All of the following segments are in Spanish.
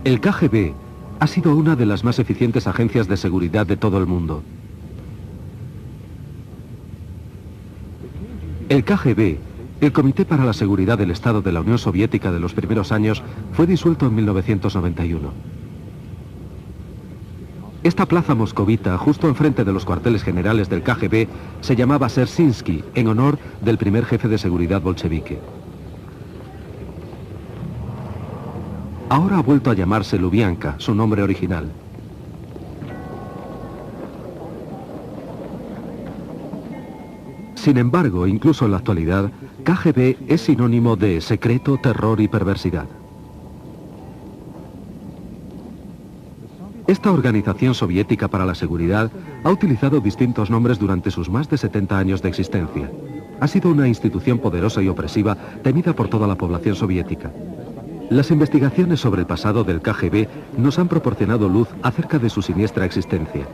El KGB ha sido una de las más eficientes agencias de seguridad de todo el mundo. El KGB, el Comité para la Seguridad del Estado de la Unión Soviética de los primeros años, fue disuelto en 1991. Esta plaza moscovita, justo enfrente de los cuarteles generales del KGB, se llamaba Dzerzhinsky, en honor del primer jefe de seguridad bolchevique. Ahora ha vuelto a llamarse Lubianka, su nombre original. Sin embargo, incluso en la actualidad, KGB es sinónimo de secreto, terror y perversidad. Esta organización soviética para la seguridad ha utilizado distintos nombres durante sus más de 70 años de existencia. Ha sido una institución poderosa y opresiva, temida por toda la población soviética. Las investigaciones sobre el pasado del KGB nos han proporcionado luz acerca de su siniestra existencia.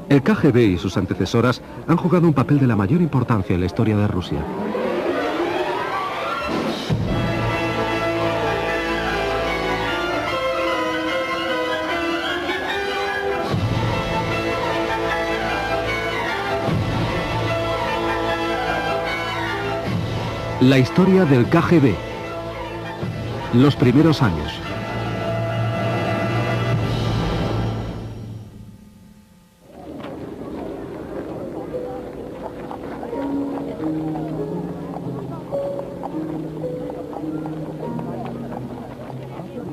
El KGB y sus antecesoras han jugado un papel de la mayor importancia en la historia de Rusia. La historia del KGB. Los primeros años.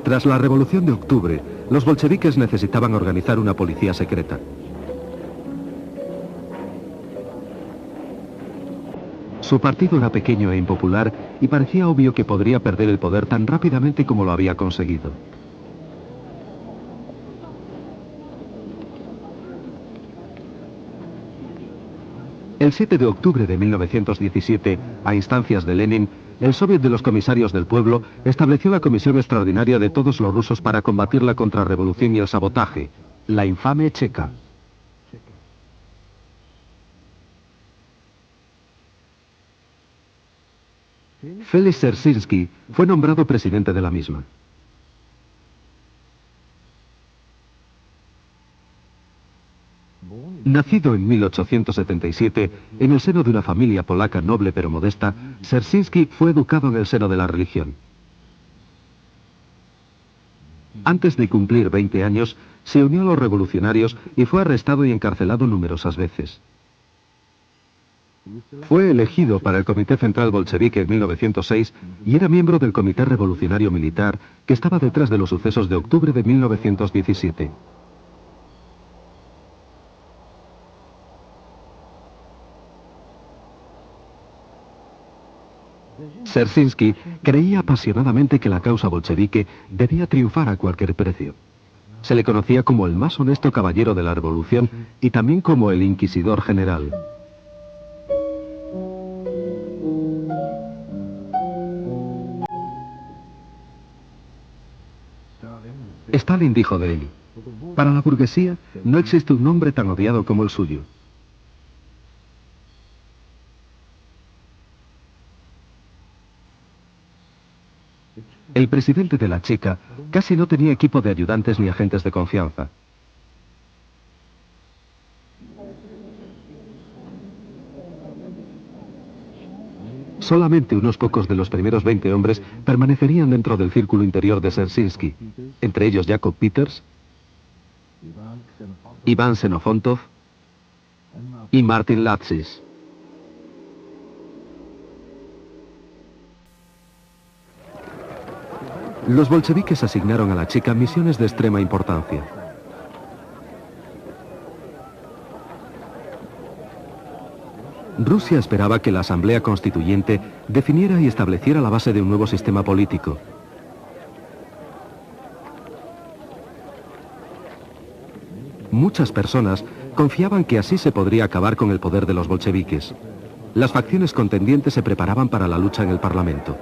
Tras la Revolución de Octubre, los bolcheviques necesitaban organizar una policía secreta. Su partido era pequeño e impopular y parecía obvio que podría perder el poder tan rápidamente como lo había conseguido. El 7 de octubre de 1917, a instancias de Lenin, el Soviet de los Comisarios del Pueblo estableció la Comisión Extraordinaria de todos los rusos para combatir la contrarrevolución y el sabotaje, la infame Cheka. Félix Dzerzhinsky fue nombrado presidente de la misma. Nacido en 1877, en el seno de una familia polaca noble pero modesta, Dzerzhinsky fue educado en el seno de la religión. Antes de cumplir 20 años, se unió a los revolucionarios y fue arrestado y encarcelado numerosas veces. Fue elegido para el Comité Central Bolchevique en 1906 y era miembro del Comité Revolucionario Militar que estaba detrás de los sucesos de octubre de 1917. Dzerzhinsky creía apasionadamente que la causa bolchevique debía triunfar a cualquier precio. Se le conocía como el más honesto caballero de la revolución y también como el inquisidor general. Stalin dijo de él: para la burguesía no existe un hombre tan odiado como el suyo. El presidente de la Cheka casi no tenía equipo de ayudantes ni agentes de confianza. Solamente unos pocos de los primeros 20 hombres permanecerían dentro del círculo interior de Dzerzhinsky, entre ellos Jacob Peters, Iván Xenofontov y Martin Latsis. Los bolcheviques asignaron a la Cheka misiones de extrema importancia. Rusia esperaba que la Asamblea Constituyente definiera y estableciera la base de un nuevo sistema político. Muchas personas confiaban que así se podría acabar con el poder de los bolcheviques. Las facciones contendientes se preparaban para la lucha en el Parlamento.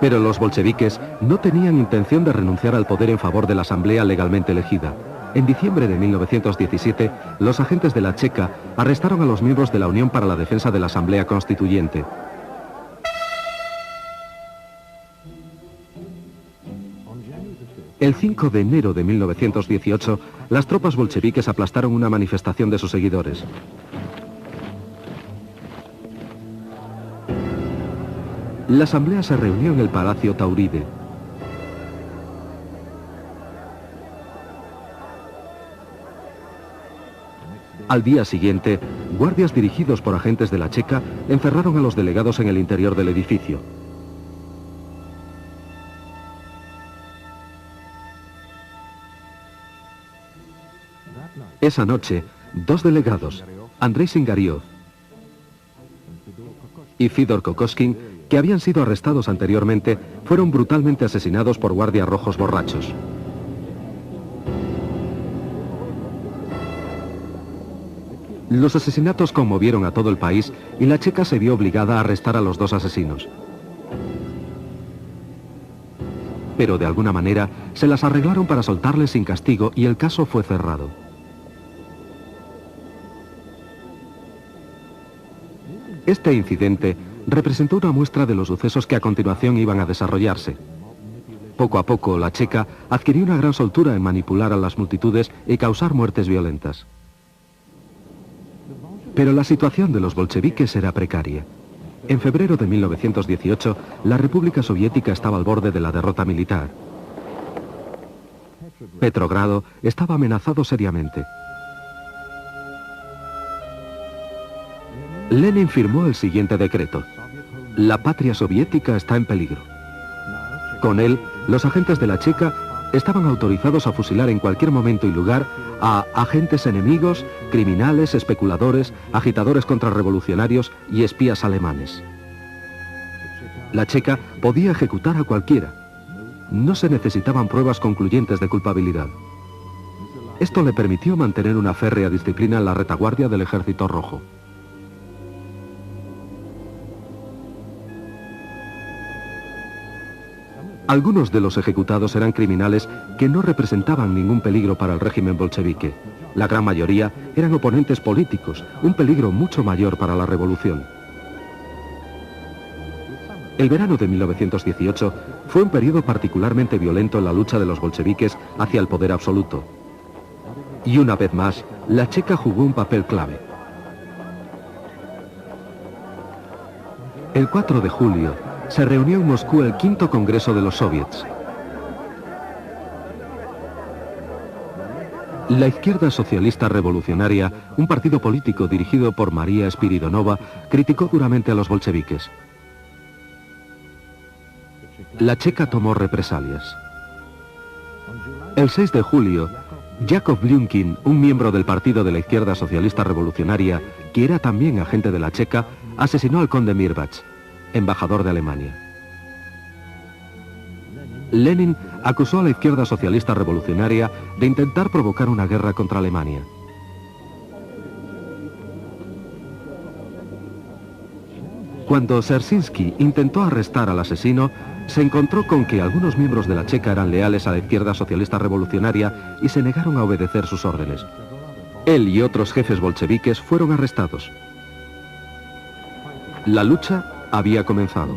Pero los bolcheviques no tenían intención de renunciar al poder en favor de la asamblea legalmente elegida. En diciembre de 1917, los agentes de la Checa arrestaron a los miembros de la Unión para la Defensa de la Asamblea Constituyente. El 5 de enero de 1918, las tropas bolcheviques aplastaron una manifestación de sus seguidores. La asamblea se reunió en el Palacio Tauride. Al día siguiente, guardias dirigidos por agentes de la Checa encerraron a los delegados en el interior del edificio. Esa noche, dos delegados, Andrei Singariov y Fidor Kokoskin, que habían sido arrestados anteriormente, fueron brutalmente asesinados por guardias rojos borrachos. Los asesinatos conmovieron a todo el país y la Checa se vio obligada a arrestar a los dos asesinos. Pero de alguna manera se las arreglaron para soltarles sin castigo y el caso fue cerrado. Este incidente representó una muestra de los sucesos que a continuación iban a desarrollarse. Poco a poco, la Checa adquirió una gran soltura en manipular a las multitudes y causar muertes violentas. Pero la situación de los bolcheviques era precaria. En febrero de 1918, la República Soviética estaba al borde de la derrota militar. Petrogrado estaba amenazado seriamente. Lenin firmó el siguiente decreto: la patria soviética está en peligro. Con él, los agentes de la Checa estaban autorizados a fusilar en cualquier momento y lugar a agentes enemigos, criminales, especuladores, agitadores contrarrevolucionarios y espías alemanes. La Checa podía ejecutar a cualquiera. No se necesitaban pruebas concluyentes de culpabilidad. Esto le permitió mantener una férrea disciplina en la retaguardia del Ejército Rojo. Algunos de los ejecutados eran criminales que no representaban ningún peligro para el régimen bolchevique. La gran mayoría eran oponentes políticos, un peligro mucho mayor para la revolución. El verano de 1918 fue un periodo particularmente violento en la lucha de los bolcheviques hacia el poder absoluto. Y una vez más, la Checa jugó un papel clave. El 4 de julio, se reunió en Moscú el quinto Congreso de los Soviets. La izquierda socialista revolucionaria, un partido político dirigido por María Spiridonova, criticó duramente a los bolcheviques. La Checa tomó represalias. El 6 de julio, Yakov Blyunkin, un miembro del partido de la izquierda socialista revolucionaria, que era también agente de la Checa, asesinó al conde Mirbach, embajador de Alemania. Lenin acusó a la izquierda socialista revolucionaria de intentar provocar una guerra contra Alemania. Cuando Dzerzhinsky intentó arrestar al asesino, se encontró con que algunos miembros de la Checa eran leales a la izquierda socialista revolucionaria y se negaron a obedecer sus órdenes. Él y otros jefes bolcheviques fueron arrestados. La lucha había comenzado.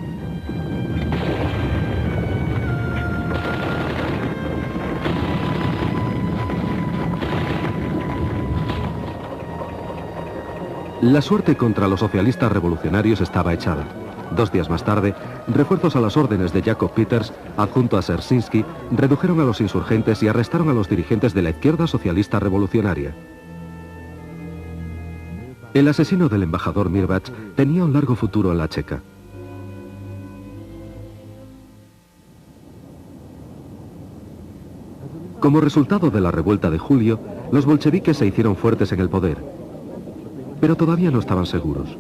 La suerte contra los socialistas revolucionarios estaba echada. 2 días más tarde, refuerzos a las órdenes de Jacob Peters, adjunto a Dzerzhinsky, redujeron a los insurgentes y arrestaron a los dirigentes de la izquierda socialista revolucionaria. El asesino del embajador Mirbach tenía un largo futuro en la Checa. Como resultado de la revuelta de julio, los bolcheviques se hicieron fuertes en el poder, pero todavía no estaban seguros.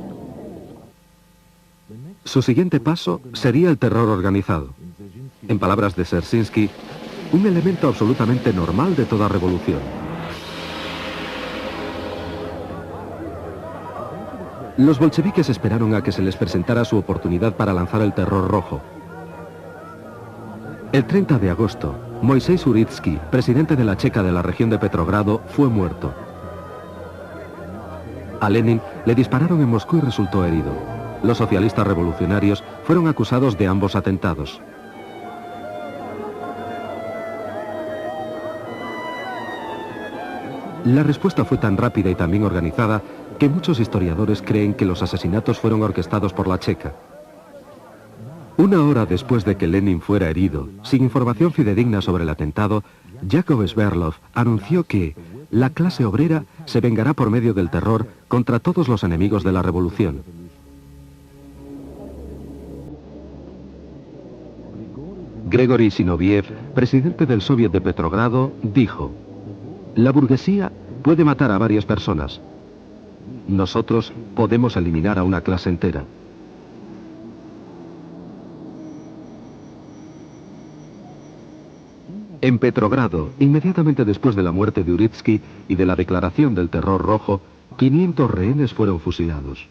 Su siguiente paso sería el terror organizado. En palabras de Dzerzhinsky, un elemento absolutamente normal de toda revolución. Los bolcheviques esperaron a que se les presentara su oportunidad para lanzar el terror rojo. El 30 de agosto, Moisés Uritsky, presidente de la Checa de la región de Petrogrado, fue muerto. A Lenin le dispararon en Moscú y resultó herido. Los socialistas revolucionarios fueron acusados de ambos atentados. La respuesta fue tan rápida y tan bien organizada que muchos historiadores creen que los asesinatos fueron orquestados por la Checa. Una hora después de que Lenin fuera herido, sin información fidedigna sobre el atentado, Yakov Sverdlov anunció que la clase obrera se vengará por medio del terror contra todos los enemigos de la revolución. Gregory Zinoviev, presidente del Soviet de Petrogrado, dijo: la burguesía puede matar a varias personas. Nosotros podemos eliminar a una clase entera. En Petrogrado, inmediatamente después de la muerte de Uritsky y de la declaración del terror rojo, 500 rehenes fueron fusilados.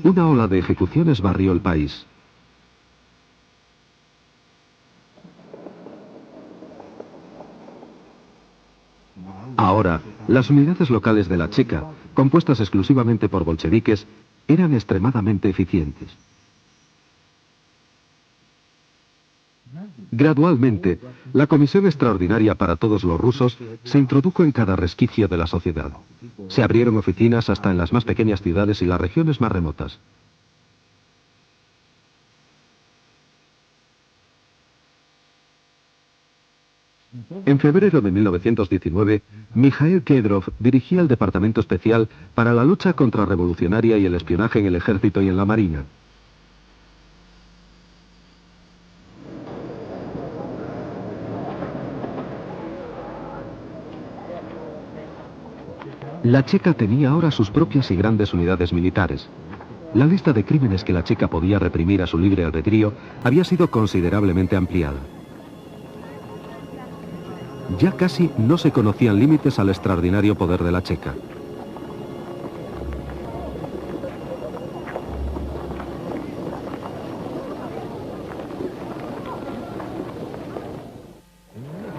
Una ola de ejecuciones barrió el país. Ahora, las unidades locales de la Checa, compuestas exclusivamente por bolcheviques, eran extremadamente eficientes. Gradualmente, la Comisión Extraordinaria para todos los rusos se introdujo en cada resquicio de la sociedad. Se abrieron oficinas hasta en las más pequeñas ciudades y las regiones más remotas. En febrero de 1919, Mikhail Kedrov dirigía el Departamento Especial para la lucha contrarrevolucionaria y el espionaje en el ejército y en la marina. La Checa tenía ahora sus propias y grandes unidades militares. La lista de crímenes que la Checa podía reprimir a su libre albedrío había sido considerablemente ampliada. Ya casi no se conocían límites al extraordinario poder de la Checa.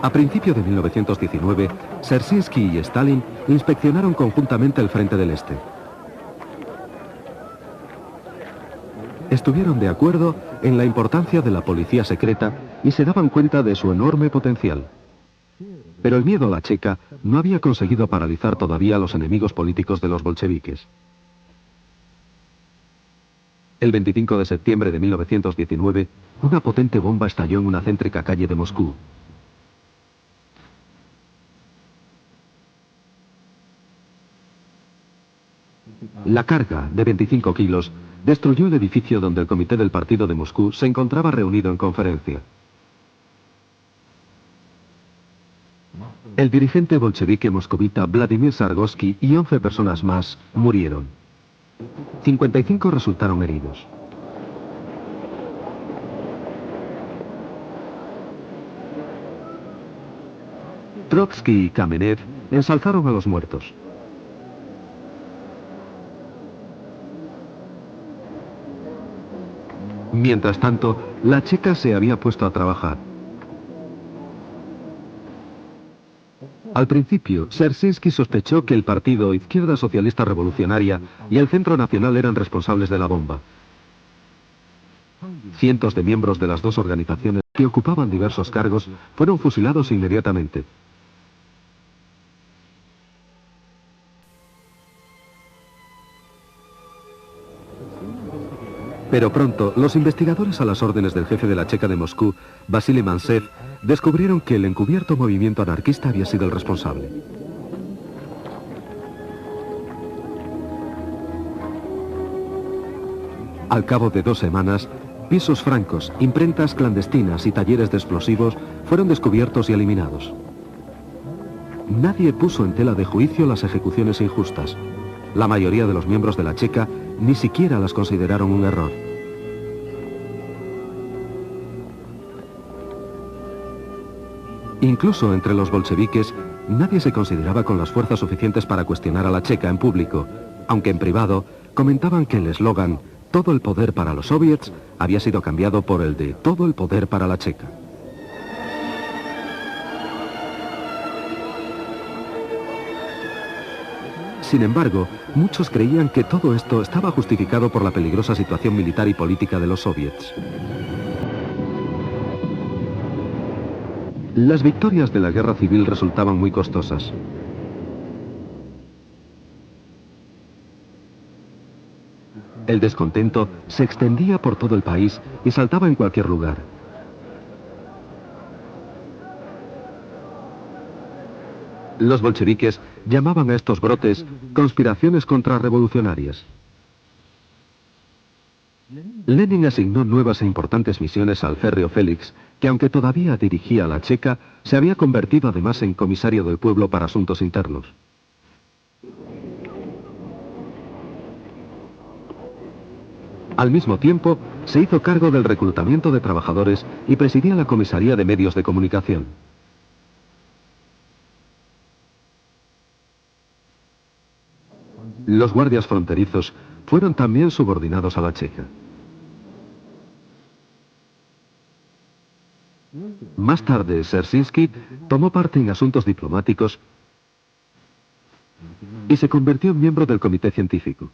A principios de 1919, Dzerzhinsky y Stalin inspeccionaron conjuntamente el frente del Este. Estuvieron de acuerdo en la importancia de la policía secreta y se daban cuenta de su enorme potencial. Pero el miedo a la Checa no había conseguido paralizar todavía a los enemigos políticos de los bolcheviques. El 25 de septiembre de 1919, una potente bomba estalló en una céntrica calle de Moscú. La carga, de 25 kilos, destruyó el edificio donde el comité del partido de Moscú se encontraba reunido en conferencia. El dirigente bolchevique moscovita Vladimir Zargovsky y 11 personas más murieron. 55 resultaron heridos. Trotsky y Kamenev ensalzaron a los muertos. Mientras tanto, la Checa se había puesto a trabajar. Al principio, Dzerzhinsky sospechó que el partido Izquierda Socialista Revolucionaria y el Centro Nacional eran responsables de la bomba. Cientos de miembros de las dos organizaciones que ocupaban diversos cargos fueron fusilados inmediatamente. Pero pronto, los investigadores a las órdenes del jefe de la Checa de Moscú, Vasily Mantsev, descubrieron que el encubierto movimiento anarquista había sido el responsable. Al cabo de 2 semanas, pisos francos, imprentas clandestinas y talleres de explosivos fueron descubiertos y eliminados. Nadie puso en tela de juicio las ejecuciones injustas. La mayoría de los miembros de la Checa ni siquiera las consideraron un error. Incluso entre los bolcheviques, nadie se consideraba con las fuerzas suficientes para cuestionar a la Checa en público, aunque en privado comentaban que el eslogan "todo el poder para los soviets" había sido cambiado por el de "todo el poder para la Checa". Sin embargo, muchos creían que todo esto estaba justificado por la peligrosa situación militar y política de los soviets. Las victorias de la guerra civil resultaban muy costosas. El descontento se extendía por todo el país y saltaba en cualquier lugar. Los bolcheviques llamaban a estos brotes conspiraciones contrarrevolucionarias. Lenin asignó nuevas e importantes misiones al férreo Félix, que aunque todavía dirigía la Checa, se había convertido además en comisario del pueblo para asuntos internos. Al mismo tiempo, se hizo cargo del reclutamiento de trabajadores y presidía la comisaría de medios de comunicación. Los guardias fronterizos fueron también subordinados a la Checa. Más tarde, Dzerzhinsky tomó parte en asuntos diplomáticos y se convirtió en miembro del comité científico.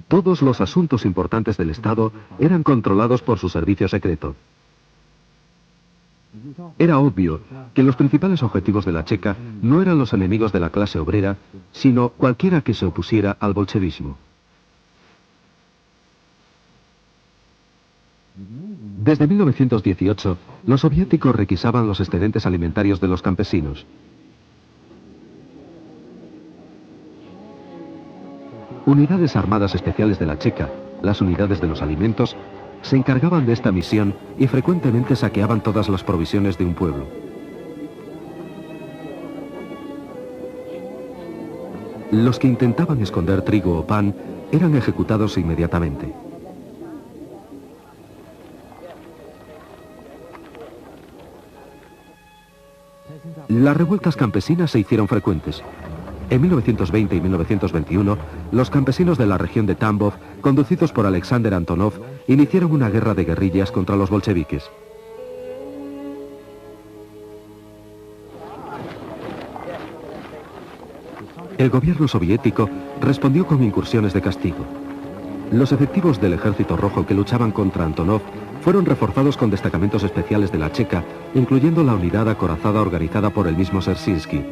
Todos los asuntos importantes del Estado eran controlados por su servicio secreto. Era obvio que los principales objetivos de la Checa no eran los enemigos de la clase obrera, sino cualquiera que se opusiera al bolchevismo. Desde 1918, los soviéticos requisaban los excedentes alimentarios de los campesinos. Unidades armadas especiales de la Checa, las unidades de los alimentos, se encargaban de esta misión y frecuentemente saqueaban todas las provisiones de un pueblo. Los que intentaban esconder trigo o pan eran ejecutados inmediatamente. Las revueltas campesinas se hicieron frecuentes. En 1920 y 1921, los campesinos de la región de Tambov, conducidos por Alexander Antonov, iniciaron una guerra de guerrillas contra los bolcheviques. El gobierno soviético respondió con incursiones de castigo. Los efectivos del Ejército Rojo que luchaban contra Antonov fueron reforzados con destacamentos especiales de la Checa, incluyendo la unidad acorazada organizada por el mismo Dzerzhinsky.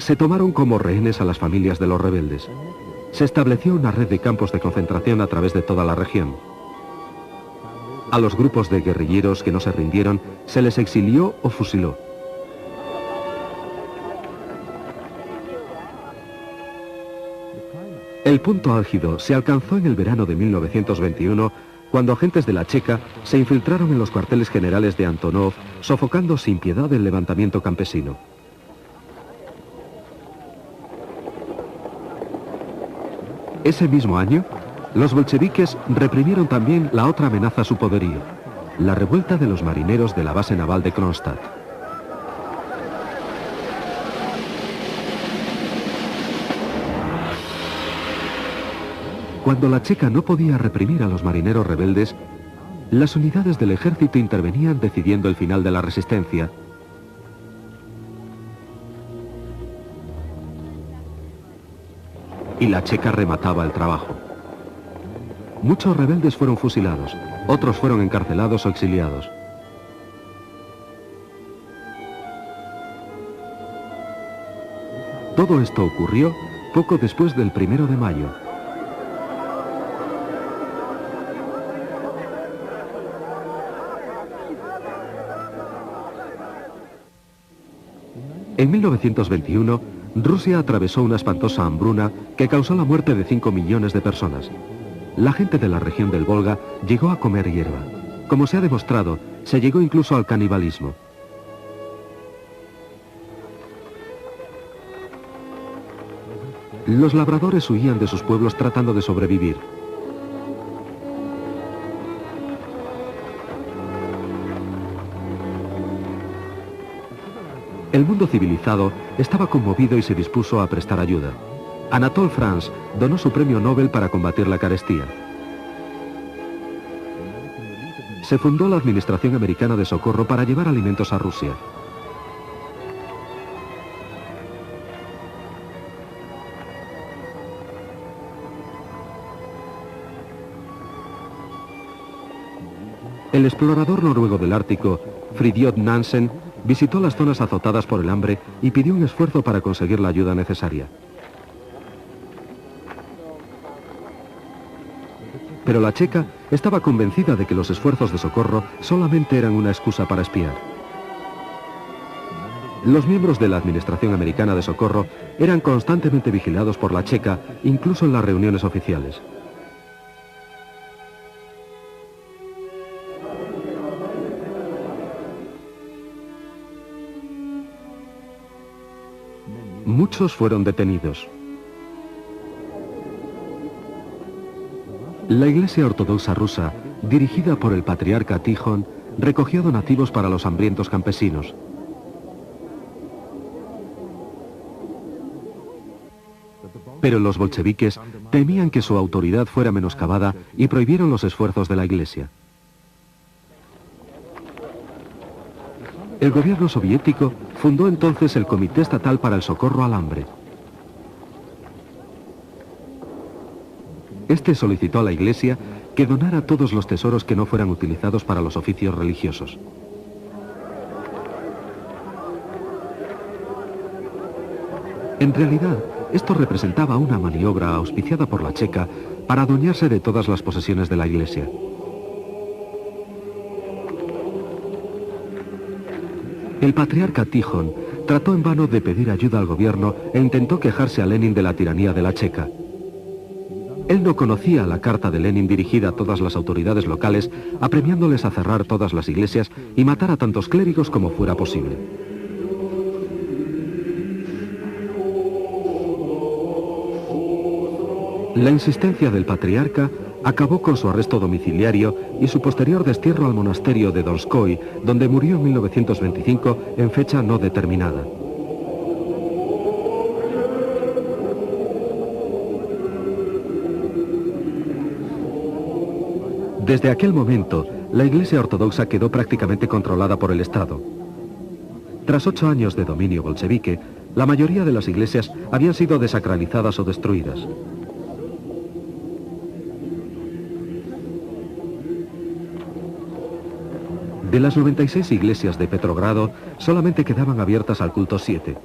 Se tomaron como rehenes a las familias de los rebeldes. Se estableció una red de campos de concentración a través de toda la región. A los grupos de guerrilleros que no se rindieron se les exilió o fusiló. El punto álgido se alcanzó en el verano de 1921, cuando agentes de la Checa se infiltraron en los cuarteles generales de Antonov, sofocando sin piedad el levantamiento campesino. Ese mismo año, los bolcheviques reprimieron también la otra amenaza a su poderío, la revuelta de los marineros de la base naval de Kronstadt. Cuando la Checa no podía reprimir a los marineros rebeldes, las unidades del ejército intervenían decidiendo el final de la resistencia. Y la Checa remataba el trabajo. Muchos rebeldes fueron fusilados, otros fueron encarcelados o exiliados. Todo esto ocurrió poco después del 1 de mayo. En 1921, Rusia atravesó una espantosa hambruna que causó la muerte de 5 millones de personas. La gente de la región del Volga llegó a comer hierba. Como se ha demostrado, se llegó incluso al canibalismo. Los labradores huían de sus pueblos tratando de sobrevivir. El mundo civilizado estaba conmovido y se dispuso a prestar ayuda. Anatole France donó su premio Nobel para combatir la carestía. Se fundó la Administración Americana de Socorro para llevar alimentos a Rusia. El explorador noruego del Ártico, Fridtjof Nansen, visitó las zonas azotadas por el hambre y pidió un esfuerzo para conseguir la ayuda necesaria. Pero la checa estaba convencida de que los esfuerzos de socorro solamente eran una excusa para espiar. Los miembros de la Administración Americana de Socorro eran constantemente vigilados por la checa, incluso en las reuniones oficiales. Muchos fueron detenidos. La Iglesia Ortodoxa rusa, dirigida por el patriarca Tijón, recogió donativos para los hambrientos campesinos. Pero los bolcheviques temían que su autoridad fuera menoscabada y prohibieron los esfuerzos de la Iglesia. El gobierno soviético fundó entonces el Comité Estatal para el Socorro al Hambre. Este solicitó a la Iglesia que donara todos los tesoros que no fueran utilizados para los oficios religiosos. En realidad, esto representaba una maniobra auspiciada por la checa para adueñarse de todas las posesiones de la Iglesia. El patriarca Tijón trató en vano de pedir ayuda al gobierno e intentó quejarse a Lenin de la tiranía de la checa. Él no conocía la carta de Lenin dirigida a todas las autoridades locales, apremiándoles a cerrar todas las iglesias y matar a tantos clérigos como fuera posible. La insistencia del patriarca acabó con su arresto domiciliario y su posterior destierro al monasterio de Donskoy, donde murió en 1925 en fecha no determinada. Desde aquel momento, la Iglesia Ortodoxa quedó prácticamente controlada por el Estado. Tras 8 años de dominio bolchevique, la mayoría de las iglesias habían sido desacralizadas o destruidas. De las 96 iglesias de Petrogrado, solamente quedaban abiertas al culto 7.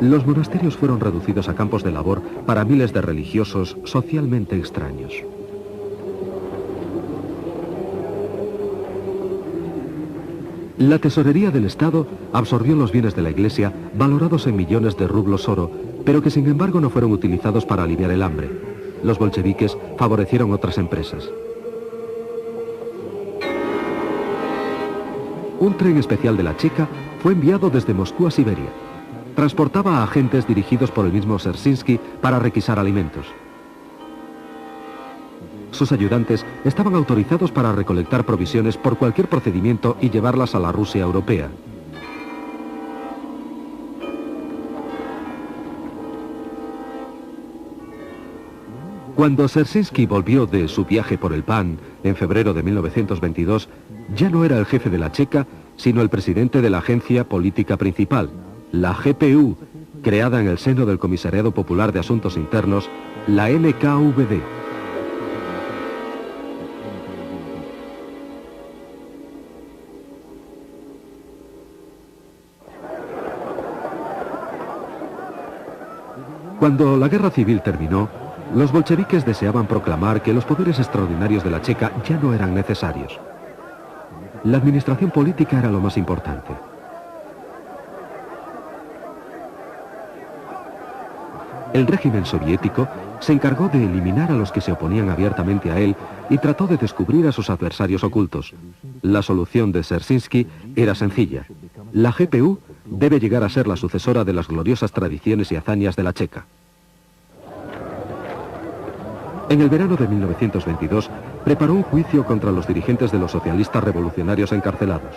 Los monasterios fueron reducidos a campos de labor para miles de religiosos socialmente extraños. La tesorería del Estado absorbió los bienes de la Iglesia, valorados en millones de rublos oro, pero que sin embargo no fueron utilizados para aliviar el hambre. Los bolcheviques favorecieron otras empresas. Un tren especial de la Checa fue enviado desde Moscú a Siberia. Transportaba a agentes dirigidos por el mismo Dzerzhinsky para requisar alimentos. Sus ayudantes estaban autorizados para recolectar provisiones por cualquier procedimiento y llevarlas a la Rusia europea. Cuando Dzerzhinsky volvió de su viaje por el pan en febrero de 1922, ya no era el jefe de la Checa, sino el presidente de la agencia política principal, la GPU, creada en el seno del Comisariado Popular de Asuntos Internos, la NKVD. Cuando la guerra civil terminó, los bolcheviques deseaban proclamar que los poderes extraordinarios de la Checa ya no eran necesarios. La administración política era lo más importante. El régimen soviético se encargó de eliminar a los que se oponían abiertamente a él y trató de descubrir a sus adversarios ocultos. La solución de Dzerzhinsky era sencilla. La GPU debe llegar a ser la sucesora de las gloriosas tradiciones y hazañas de la Checa. En el verano de 1922, preparó un juicio contra los dirigentes de los socialistas revolucionarios encarcelados.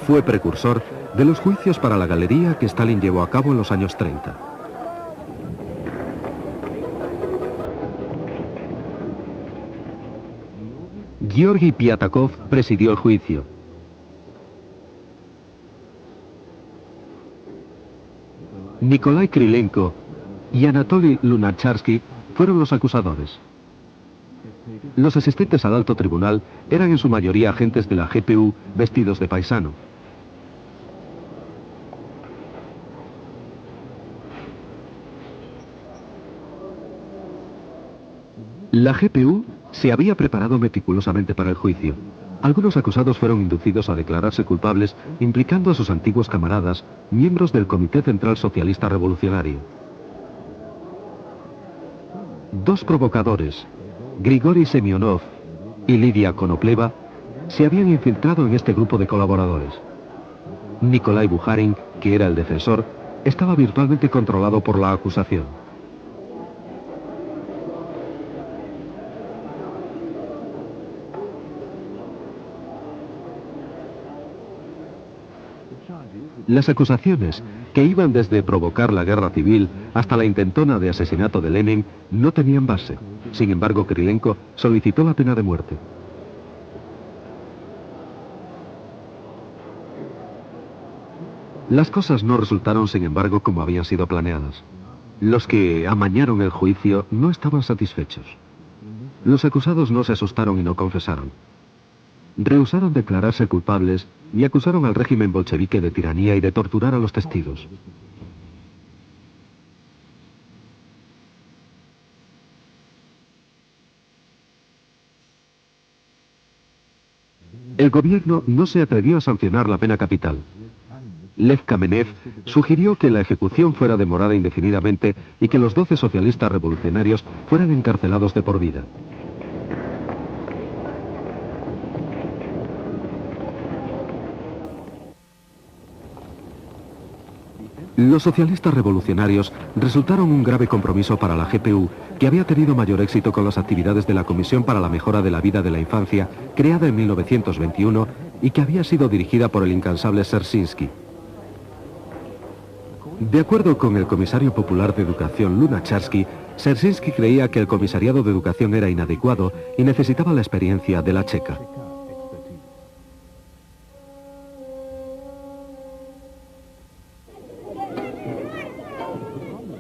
fue precursor de los juicios para la galería que Stalin llevó a cabo en los años 30. Georgi Piatakov presidió el juicio. Nikolai Krylenko y Anatoly Lunacharsky fueron los acusadores. Los asistentes al alto tribunal eran en su mayoría agentes de la GPU vestidos de paisano. La GPU se había preparado meticulosamente para el juicio. Algunos acusados fueron inducidos a declararse culpables, implicando a sus antiguos camaradas, miembros del Comité Central Socialista Revolucionario. Dos provocadores, Grigori Semyonov y Lidia Konopleva, se habían infiltrado en este grupo de colaboradores. Nikolai Bukharin, que era el defensor, estaba virtualmente controlado por la acusación. Las acusaciones, que iban desde provocar la guerra civil hasta la intentona de asesinato de Lenin, no tenían base. Sin embargo, Krylenko solicitó la pena de muerte. Las cosas no resultaron, sin embargo, como habían sido planeadas. Los que amañaron el juicio no estaban satisfechos. Los acusados no se asustaron y no confesaron. Rehusaron declararse culpables y acusaron al régimen bolchevique de tiranía y de torturar a los testigos. El gobierno no se atrevió a sancionar la pena capital. Lev Kamenev sugirió que la ejecución fuera demorada indefinidamente y que los 12 socialistas revolucionarios fueran encarcelados de por vida. Los socialistas revolucionarios resultaron un grave compromiso para la GPU, que había tenido mayor éxito con las actividades de la Comisión para la Mejora de la Vida de la Infancia, creada en 1921 y que había sido dirigida por el incansable Dzerzhinsky. De acuerdo con el comisario popular de educación Lunacharsky, Dzerzhinsky creía que el comisariado de educación era inadecuado y necesitaba la experiencia de la Checa.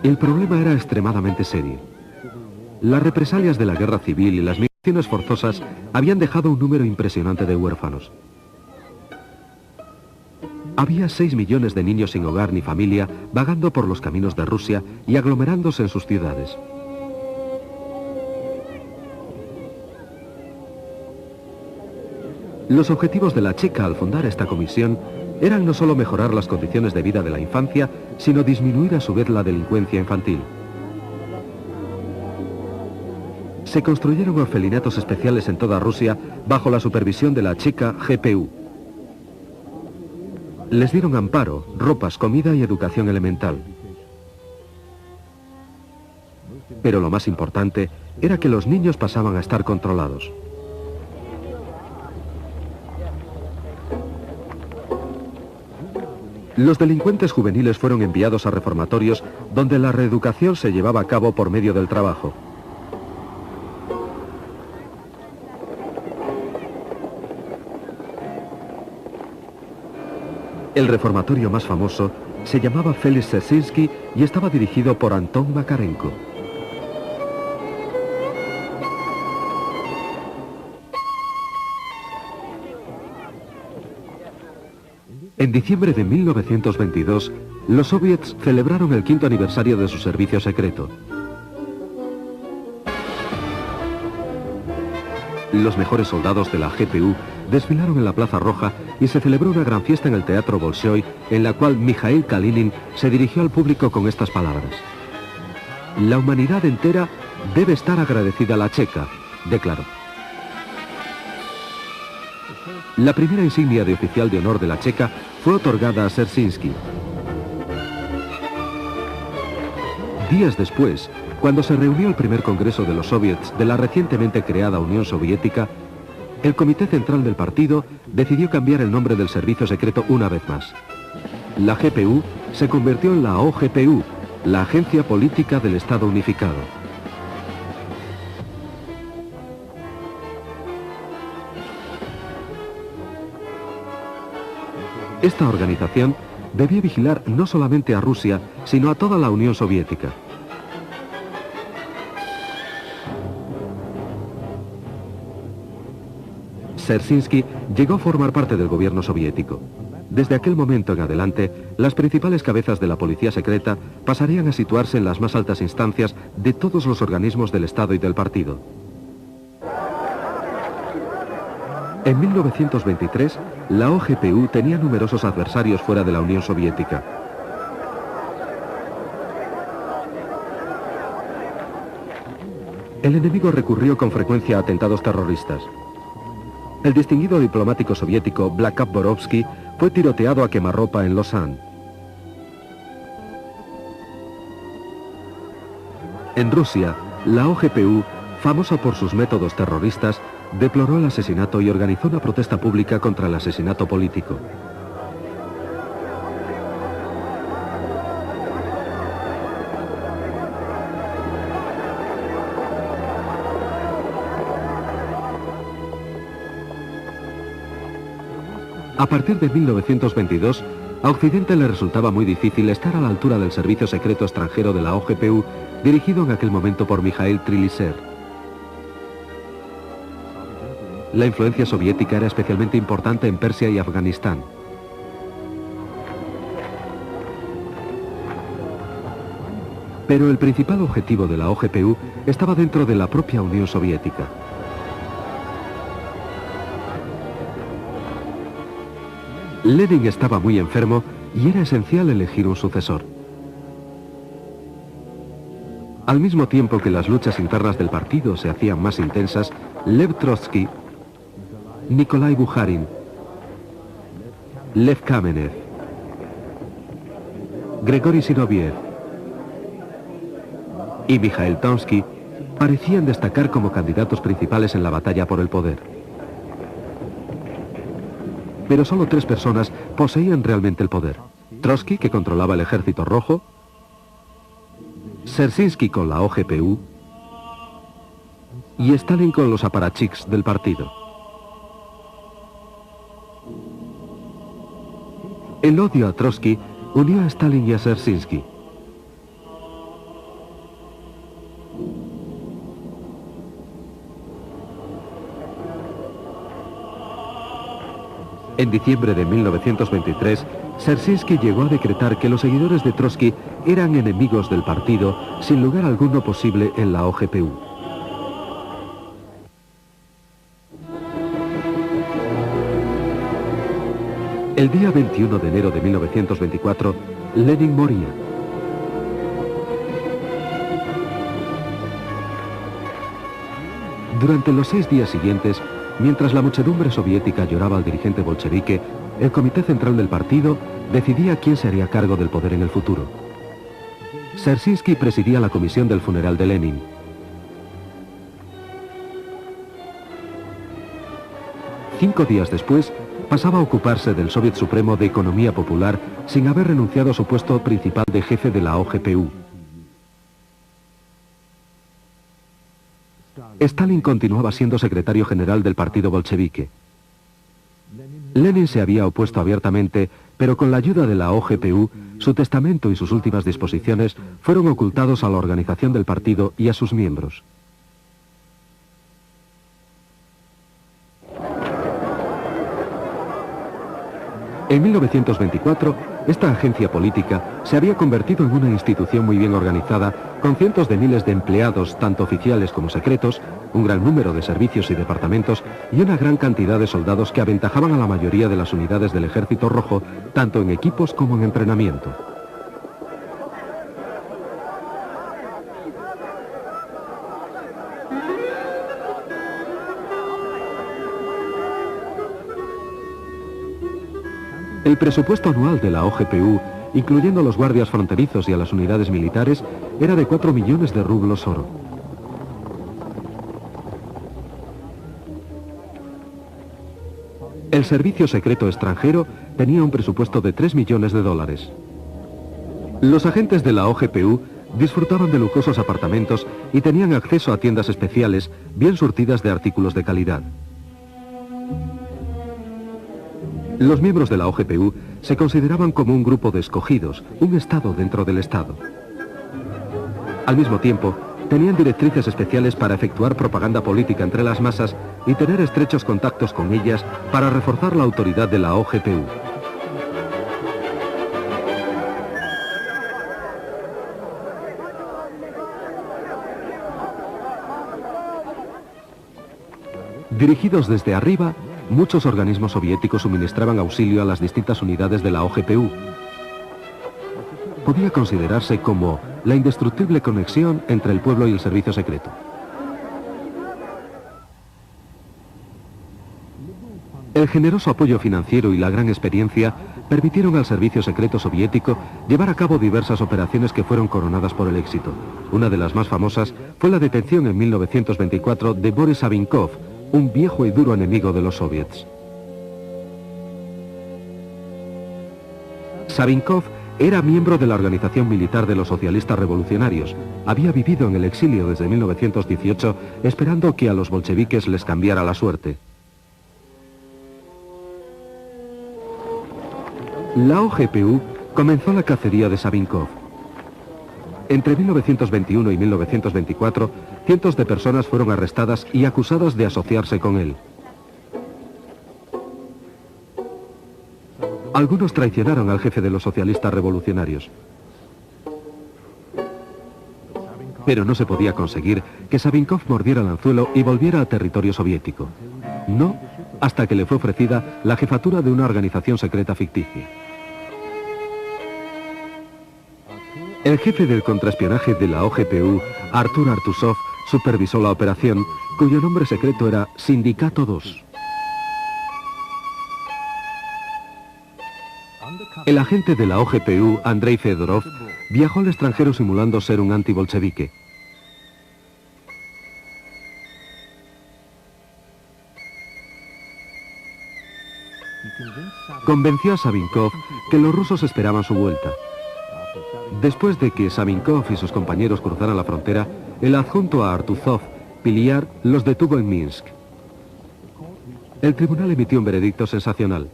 El problema era extremadamente serio. Las represalias de la guerra civil y las migraciones forzosas habían dejado un número impresionante de huérfanos. Había 6 millones de niños sin hogar ni familia vagando por los caminos de Rusia y aglomerándose en sus ciudades. Los objetivos de la Checa al fundar esta comisión eran no solo mejorar las condiciones de vida de la infancia, sino disminuir a su vez la delincuencia infantil. Se construyeron orfelinatos especiales en toda Rusia bajo la supervisión de la Checa GPU. Les dieron amparo, ropas, comida y educación elemental. Pero lo más importante era que los niños pasaban a estar controlados. Los delincuentes juveniles fueron enviados a reformatorios donde la reeducación se llevaba a cabo por medio del trabajo. El reformatorio más famoso se llamaba Félix Dzerzhinsky y estaba dirigido por Anton Makarenko. En diciembre de 1922, los soviets celebraron el 5º aniversario de su servicio secreto. Los mejores soldados de la GPU desfilaron en la Plaza Roja y se celebró una gran fiesta en el Teatro Bolshoi, en la cual Mikhail Kalinin se dirigió al público con estas palabras. La humanidad entera debe estar agradecida a la Checa, declaró. La primera insignia de oficial de honor de la Checa fue otorgada a Dzerzhinsky. Días después, cuando se reunió el primer congreso de los soviets de la recientemente creada Unión Soviética, el Comité Central del partido decidió cambiar el nombre del servicio secreto una vez más. La GPU se convirtió en la OGPU, la Agencia Política del Estado Unificado. Esta organización debía vigilar no solamente a Rusia, sino a toda la Unión Soviética. Dzerzhinsky llegó a formar parte del gobierno soviético. Desde aquel momento en adelante, las principales cabezas de la policía secreta pasarían a situarse en las más altas instancias de todos los organismos del Estado y del partido. En 1923, la OGPU tenía numerosos adversarios fuera de la Unión Soviética. El enemigo recurrió con frecuencia a atentados terroristas. El distinguido diplomático soviético Vlakov Borovsky fue tiroteado a quemarropa en Lausanne. En Rusia, la OGPU, famosa por sus métodos terroristas, deploró el asesinato y organizó una protesta pública contra el asesinato político. A partir de 1922, a Occidente le resultaba muy difícil estar a la altura del servicio secreto extranjero de la OGPU, dirigido en aquel momento por Mikhail Trilisev. La influencia soviética era especialmente importante en Persia y Afganistán. Pero el principal objetivo de la OGPU estaba dentro de la propia Unión Soviética. Lenin estaba muy enfermo y era esencial elegir un sucesor. Al mismo tiempo que las luchas internas del partido se hacían más intensas, Lev Trotsky, Nikolai Bukharin, Lev Kamenev, Grigori Zinoviev y Mikhail Tonsky parecían destacar como candidatos principales en la batalla por el poder. Pero solo 3 personas poseían realmente el poder. Trotsky, que controlaba el Ejército Rojo, Dzerzhinsky con la OGPU y Stalin con los aparachiks del partido. El odio a Trotsky unió a Stalin y a Dzerzhinsky. En diciembre de 1923, Dzerzhinsky llegó a decretar que los seguidores de Trotsky eran enemigos del partido, sin lugar alguno posible en la OGPU. El día 21 de enero de 1924, Lenin moría. Durante los 6 días siguientes, mientras la muchedumbre soviética lloraba al dirigente bolchevique, el Comité Central del partido decidía quién se haría cargo del poder en el futuro. Dzerzhinsky presidía la comisión del funeral de Lenin. Cinco días después, pasaba a ocuparse del Soviet Supremo de Economía Popular sin haber renunciado a su puesto principal de jefe de la OGPU. Stalin continuaba siendo secretario general del partido bolchevique. Lenin se había opuesto abiertamente, pero con la ayuda de la OGPU, su testamento y sus últimas disposiciones fueron ocultados a la organización del partido y a sus miembros. En 1924, esta agencia política se había convertido en una institución muy bien organizada, con cientos de miles de empleados, tanto oficiales como secretos, un gran número de servicios y departamentos y una gran cantidad de soldados que aventajaban a la mayoría de las unidades del Ejército Rojo, tanto en equipos como en entrenamiento. El presupuesto anual de la OGPU, incluyendo a los guardias fronterizos y a las unidades militares, era de 4 millones de rublos oro. El servicio secreto extranjero tenía un presupuesto de 3 millones de dólares. Los agentes de la OGPU disfrutaban de lujosos apartamentos y tenían acceso a tiendas especiales bien surtidas de artículos de calidad. Los miembros de la OGPU se consideraban como un grupo de escogidos, un Estado dentro del Estado. Al mismo tiempo, tenían directrices especiales para efectuar propaganda política entre las masas y tener estrechos contactos con ellas para reforzar la autoridad de la OGPU. Dirigidos desde arriba, muchos organismos soviéticos suministraban auxilio a las distintas unidades de la OGPU. Podía considerarse como la indestructible conexión entre el pueblo y el servicio secreto. El generoso apoyo financiero y la gran experiencia permitieron al servicio secreto soviético llevar a cabo diversas operaciones que fueron coronadas por el éxito. Una de las más famosas fue la detención en 1924 de Boris Savinkov, un viejo y duro enemigo de los soviets. Savinkov era miembro de la organización militar de los socialistas revolucionarios. Había vivido en el exilio desde 1918, esperando que a los bolcheviques les cambiara la suerte. La OGPU comenzó la cacería de Savinkov. Entre 1921 y 1924, cientos de personas fueron arrestadas y acusadas de asociarse con él. Algunos traicionaron al jefe de los socialistas revolucionarios. Pero no se podía conseguir que Savinkov mordiera el anzuelo y volviera a territorio soviético. No, hasta que le fue ofrecida la jefatura de una organización secreta ficticia. El jefe del contraespionaje de la OGPU, Artur Artusov, supervisó la operación, cuyo nombre secreto era Sindicato 2. El agente de la OGPU, Andrei Fedorov, viajó al extranjero simulando ser un antibolchevique. Convenció a Savinkov que los rusos esperaban su vuelta. Después de que Savinkov y sus compañeros cruzaran la frontera, el adjunto a Artuzov, Piliar, los detuvo en Minsk. El tribunal emitió un veredicto sensacional.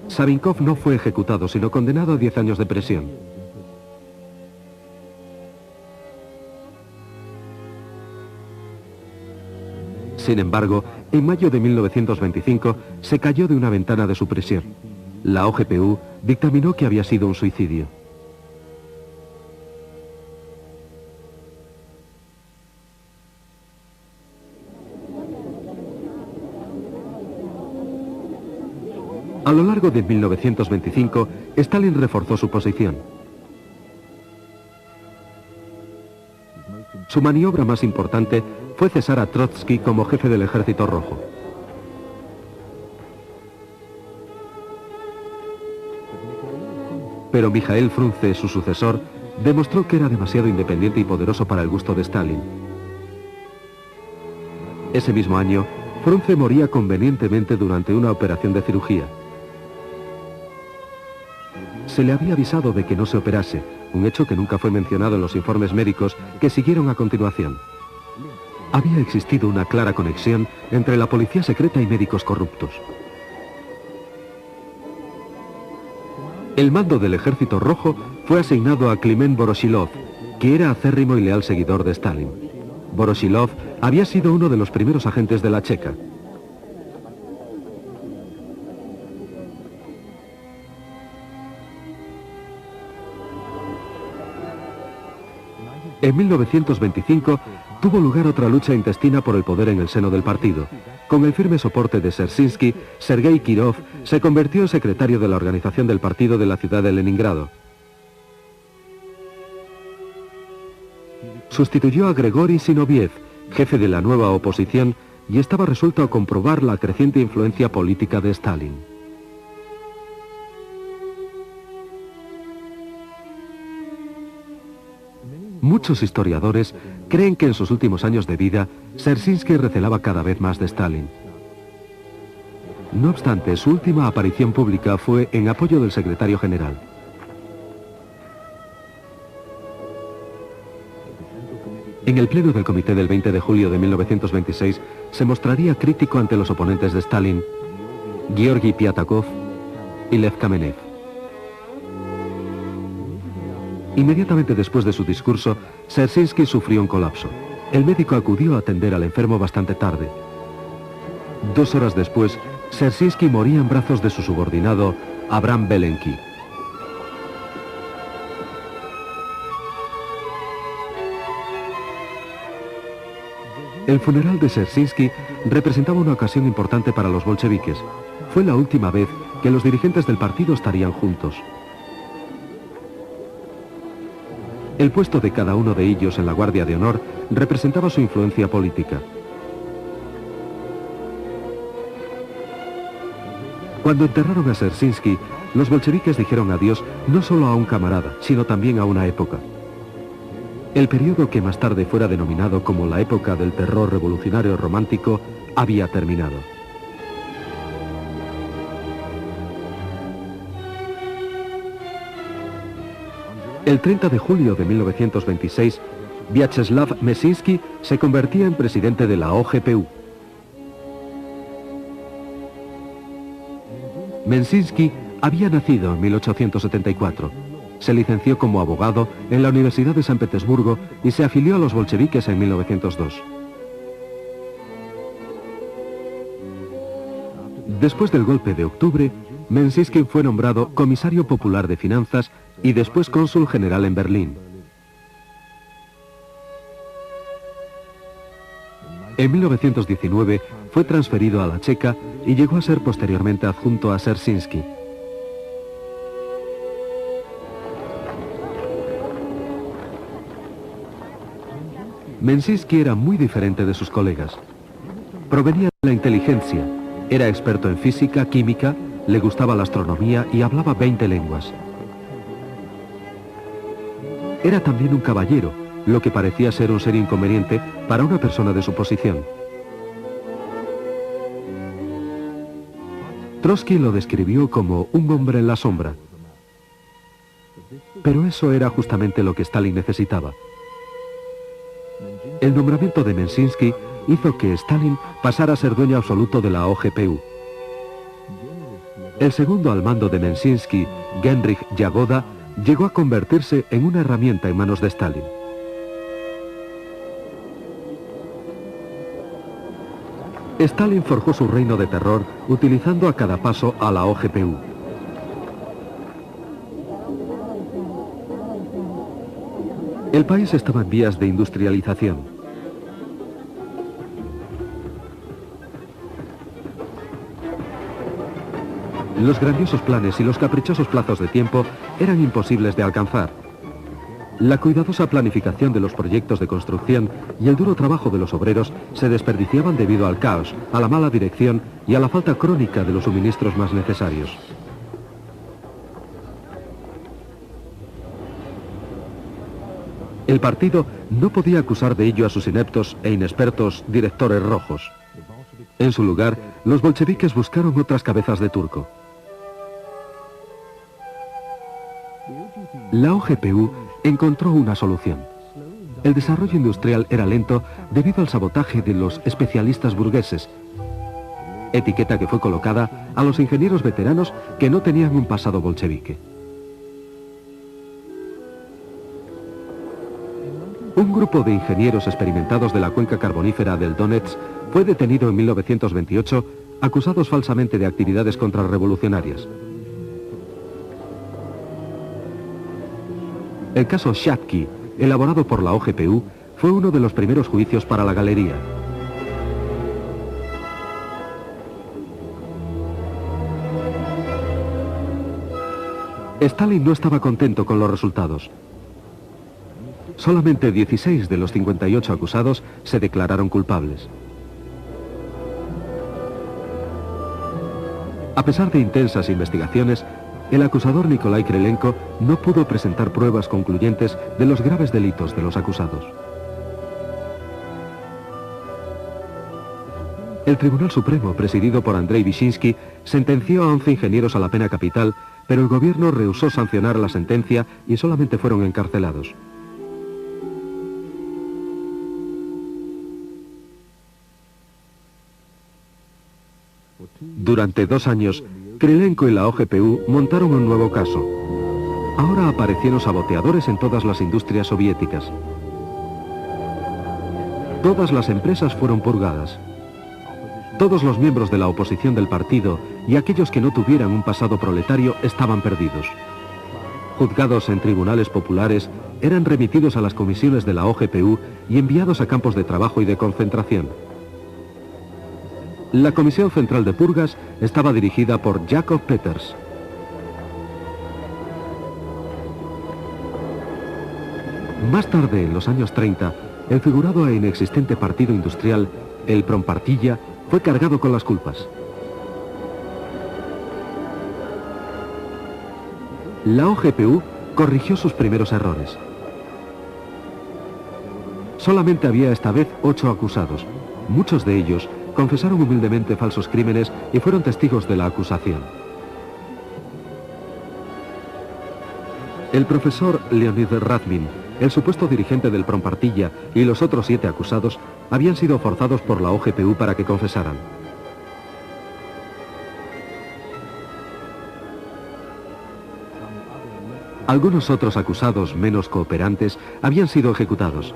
Savinkov no fue ejecutado, sino condenado a 10 años de prisión. Sin embargo, en mayo de 1925 se cayó de una ventana de su prisión. La OGPU dictaminó que había sido un suicidio. A lo largo de 1925, Stalin reforzó su posición. Su maniobra más importante fue cesar a Trotsky como jefe del Ejército Rojo. Pero Mijael Frunze, su sucesor, demostró que era demasiado independiente y poderoso para el gusto de Stalin. Ese mismo año, Frunze moría convenientemente durante una operación de cirugía. Se le había avisado de que no se operase, un hecho que nunca fue mencionado en los informes médicos que siguieron a continuación. Había existido una clara conexión entre la policía secreta y médicos corruptos. El mando del Ejército Rojo fue asignado a Kliment Voroshilov, que era acérrimo y leal seguidor de Stalin. Voroshilov había sido uno de los primeros agentes de la Checa. En 1925 tuvo lugar otra lucha intestina por el poder en el seno del partido. Con el firme soporte de Dzerzhinsky, Sergei Kirov se convirtió en secretario de la organización del partido de la ciudad de Leningrado. Sustituyó a Grigori Zinoviev, jefe de la nueva oposición, y estaba resuelto a comprobar la creciente influencia política de Stalin. Muchos historiadores creen que en sus últimos años de vida, Dzerzhinsky recelaba cada vez más de Stalin. No obstante, su última aparición pública fue en apoyo del secretario general. En el pleno del comité del 20 de julio de 1926 se mostraría crítico ante los oponentes de Stalin, Georgi Piatakov y Lev Kamenev. Inmediatamente después de su discurso, Dzerzhinsky sufrió un colapso. El médico acudió a atender al enfermo bastante tarde. 2 horas después, Dzerzhinsky moría en brazos de su subordinado, Abram Belenki. El funeral de Dzerzhinsky representaba una ocasión importante para los bolcheviques. Fue la última vez que los dirigentes del partido estarían juntos. El puesto de cada uno de ellos en la Guardia de Honor representaba su influencia política. Cuando enterraron a Dzerzhinsky, los bolcheviques dijeron adiós no solo a un camarada, sino también a una época. El periodo que más tarde fuera denominado como la época del terror revolucionario romántico había terminado. El 30 de julio de 1926, Vyacheslav Meszynski se convertía en presidente de la OGPU. Meszynski había nacido en 1874. Se licenció como abogado en la Universidad de San Petersburgo y se afilió a los bolcheviques en 1902. Después del golpe de octubre, Meszynski fue nombrado comisario popular de finanzas y después cónsul general en Berlín. En 1919 fue transferido a la Checa y llegó a ser posteriormente adjunto a Dzerzhinsky. Meszynski era muy diferente de sus colegas. Provenía de la inteligencia, era experto en física, química, le gustaba la astronomía y hablaba 20 lenguas. Era también un caballero, lo que parecía ser un serio inconveniente para una persona de su posición. Trotsky lo describió como un hombre en la sombra. Pero eso era justamente lo que Stalin necesitaba. El nombramiento de Meszynski hizo que Stalin pasara a ser dueño absoluto de la OGPU. El segundo al mando de Meszynski, Genrikh Yagoda, llegó a convertirse en una herramienta en manos de Stalin. Stalin forjó su reino de terror utilizando a cada paso a la OGPU. El país estaba en vías de industrialización. Los grandiosos planes y los caprichosos plazos de tiempo eran imposibles de alcanzar. La cuidadosa planificación de los proyectos de construcción y el duro trabajo de los obreros se desperdiciaban debido al caos, a la mala dirección y a la falta crónica de los suministros más necesarios. El partido no podía acusar de ello a sus ineptos e inexpertos directores rojos. En su lugar, los bolcheviques buscaron otras cabezas de turco. La OGPU encontró una solución. El desarrollo industrial era lento debido al sabotaje de los especialistas burgueses, etiqueta que fue colocada a los ingenieros veteranos que no tenían un pasado bolchevique. Un grupo de ingenieros experimentados de la cuenca carbonífera del Donetsk fue detenido en 1928, acusados falsamente de actividades contrarrevolucionarias. El caso Shatki, elaborado por la OGPU, fue uno de los primeros juicios para la galería. Stalin no estaba contento con los resultados. Solamente 16 de los 58 acusados se declararon culpables. A pesar de intensas investigaciones, el acusador Nikolai Krylenko no pudo presentar pruebas concluyentes de los graves delitos de los acusados. El Tribunal Supremo, presidido por Andrei Vyshinsky, sentenció a 11 ingenieros a la pena capital, pero el gobierno rehusó sancionar la sentencia y solamente fueron encarcelados. Durante 2 años, Krylenko y la OGPU montaron un nuevo caso. Ahora aparecieron saboteadores en todas las industrias soviéticas. Todas las empresas fueron purgadas. Todos los miembros de la oposición del partido y aquellos que no tuvieran un pasado proletario estaban perdidos. Juzgados en tribunales populares, eran remitidos a las comisiones de la OGPU y enviados a campos de trabajo y de concentración. La Comisión Central de Purgas estaba dirigida por Jakob Peters. Más tarde, en los años 30, el figurado e inexistente partido industrial, el Prompartilla, fue cargado con las culpas. La OGPU corrigió sus primeros errores. Solamente había esta vez 8 acusados. Muchos de ellos confesaron humildemente falsos crímenes y fueron testigos de la acusación. El profesor Leonid Radmin, el supuesto dirigente del Prompartilla, y los otros 7 acusados habían sido forzados por la OGPU para que confesaran. Algunos otros acusados menos cooperantes habían sido ejecutados.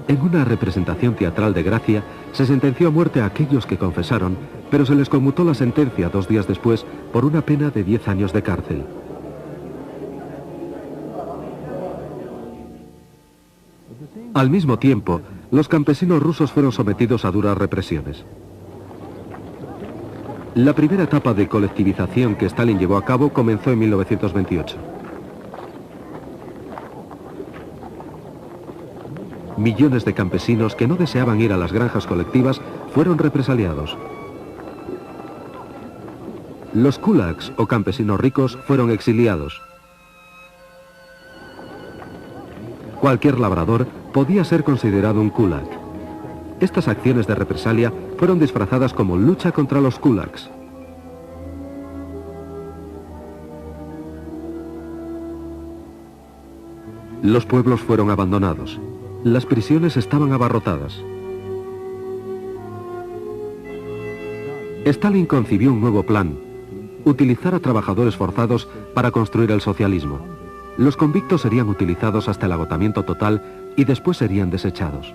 En una representación teatral de Gracia, se sentenció a muerte a aquellos que confesaron, pero se les conmutó la sentencia 2 días después por una pena de 10 años de cárcel. Al mismo tiempo, los campesinos rusos fueron sometidos a duras represiones. La primera etapa de colectivización que Stalin llevó a cabo comenzó en 1928. Millones de campesinos que no deseaban ir a las granjas colectivas fueron represaliados. Los kulaks, o campesinos ricos, fueron exiliados. Cualquier labrador podía ser considerado un kulak. Estas acciones de represalia fueron disfrazadas como lucha contra los kulaks. Los pueblos fueron abandonados. Las prisiones estaban abarrotadas. Stalin concibió un nuevo plan: utilizar a trabajadores forzados para construir el socialismo. Los convictos serían utilizados hasta el agotamiento total y después serían desechados.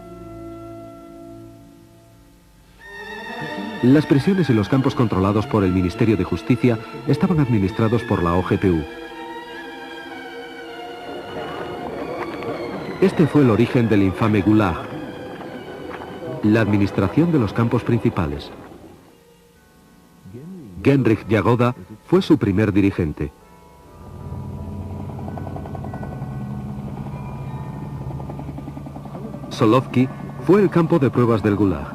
Las prisiones y los campos controlados por el Ministerio de Justicia estaban administrados por la OGPU. Este fue el origen del infame Gulag, la administración de los campos principales. Genrikh Yagoda fue su primer dirigente. Solovki fue el campo de pruebas del Gulag.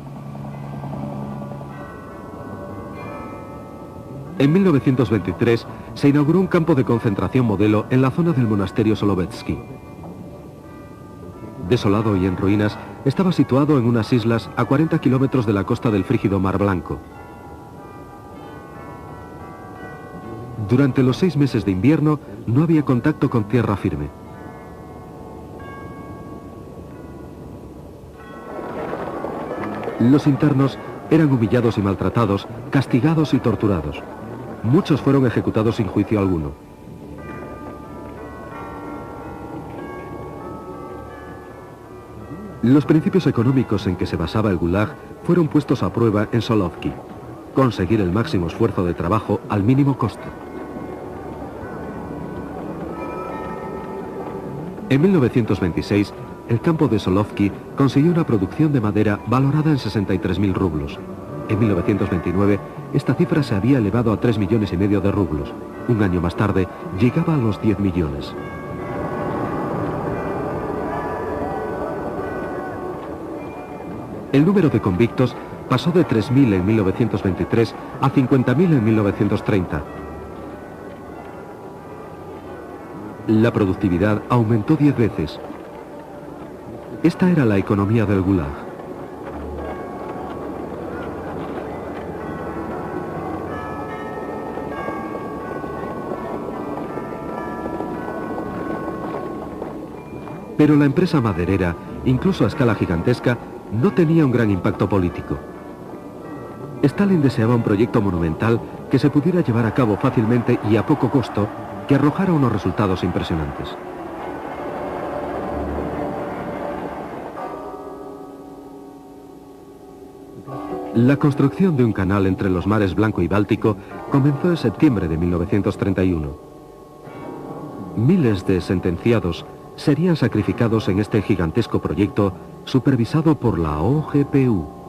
En 1923 se inauguró un campo de concentración modelo en la zona del monasterio Solovetsky. Desolado y en ruinas, estaba situado en unas islas a 40 kilómetros de la costa del frígido Mar Blanco. Durante los 6 meses de invierno no había contacto con tierra firme. Los internos eran humillados y maltratados, castigados y torturados. Muchos fueron ejecutados sin juicio alguno. Los principios económicos en que se basaba el Gulag fueron puestos a prueba en Solovki: conseguir el máximo esfuerzo de trabajo al mínimo costo. En 1926, el campo de Solovki consiguió una producción de madera valorada en 63.000 rublos. En 1929, esta cifra se había elevado a 3,5 millones de rublos. Un año más tarde, llegaba a los 10 millones. El número de convictos pasó de 3.000 en 1923 a 50.000 en 1930. La productividad aumentó 10 veces. Esta era la economía del Gulag. Pero la empresa maderera, incluso a escala gigantesca, no tenía un gran impacto político. Stalin deseaba un proyecto monumental que se pudiera llevar a cabo fácilmente y a poco costo, que arrojara unos resultados impresionantes. La construcción de un canal entre los mares Blanco y Báltico comenzó en septiembre de 1931. Miles de sentenciados serían sacrificados en este gigantesco proyecto supervisado por la OGPU.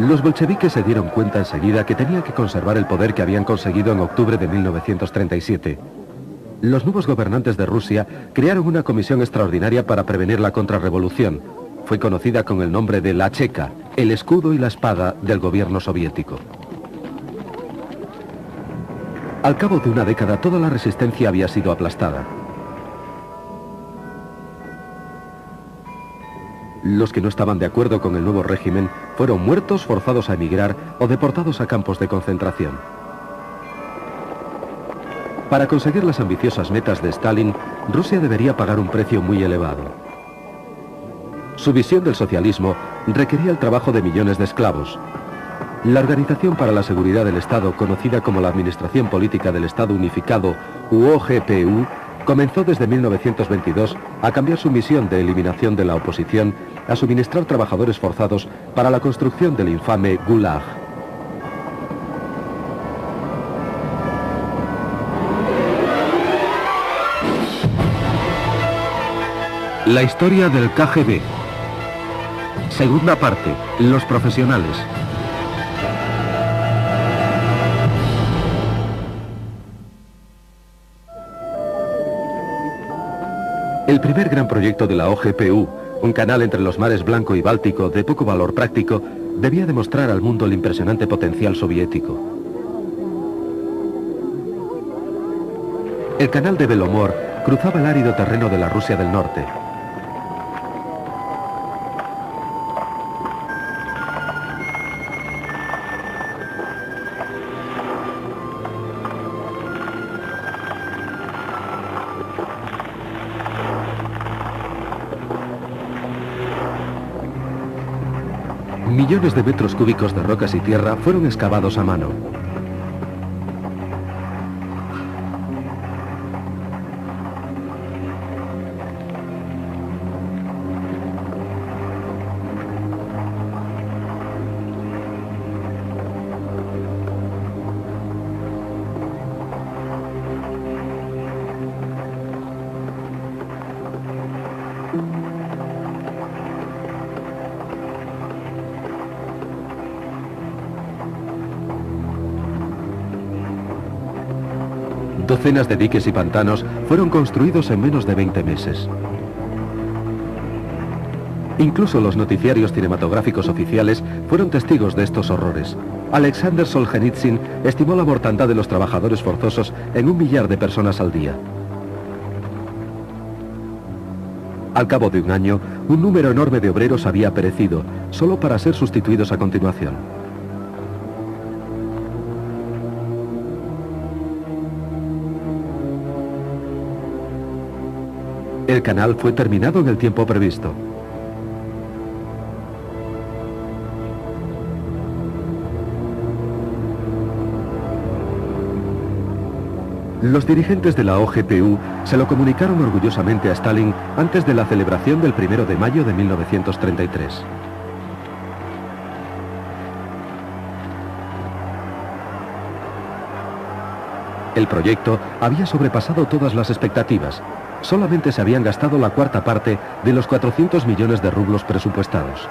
Los bolcheviques se dieron cuenta enseguida que tenían que conservar el poder que habían conseguido en octubre de 1937. Los nuevos gobernantes de Rusia crearon una comisión extraordinaria para prevenir la contrarrevolución. Fue conocida con el nombre de la Checa, el escudo y la espada del gobierno soviético. Al cabo de una década, toda la resistencia había sido aplastada. Los que no estaban de acuerdo con el nuevo régimen fueron muertos, forzados a emigrar o deportados a campos de concentración. Para conseguir las ambiciosas metas de Stalin, Rusia debería pagar un precio muy elevado. Su visión del socialismo requería el trabajo de millones de esclavos. La Organización para la Seguridad del Estado, conocida como la Administración Política del Estado Unificado, OGPU, comenzó desde 1922 a cambiar su misión de eliminación de la oposición a suministrar trabajadores forzados para la construcción del infame Gulag. La historia del KGB. Segunda parte, los profesionales. El primer gran proyecto de la OGPU, un canal entre los mares Blanco y Báltico de poco valor práctico, debía demostrar al mundo el impresionante potencial soviético. El canal de Belomor cruzaba el árido terreno de la Rusia del Norte. Millones de metros cúbicos de rocas y tierra fueron excavados a mano. Docenas de diques y pantanos fueron construidos en menos de 20 meses. Incluso los noticiarios cinematográficos oficiales fueron testigos de estos horrores. Alexander Solzhenitsyn estimó la mortandad de los trabajadores forzosos en 1 millar de personas al día. Al cabo de un año, un número enorme de obreros había perecido, solo para ser sustituidos a continuación. El canal fue terminado en el tiempo previsto. Los dirigentes de la OGPU se lo comunicaron orgullosamente a Stalin antes de la celebración del 1 de mayo de 1933. El proyecto había sobrepasado todas las expectativas. Solamente se habían gastado la cuarta parte de los 400 millones de rublos presupuestados.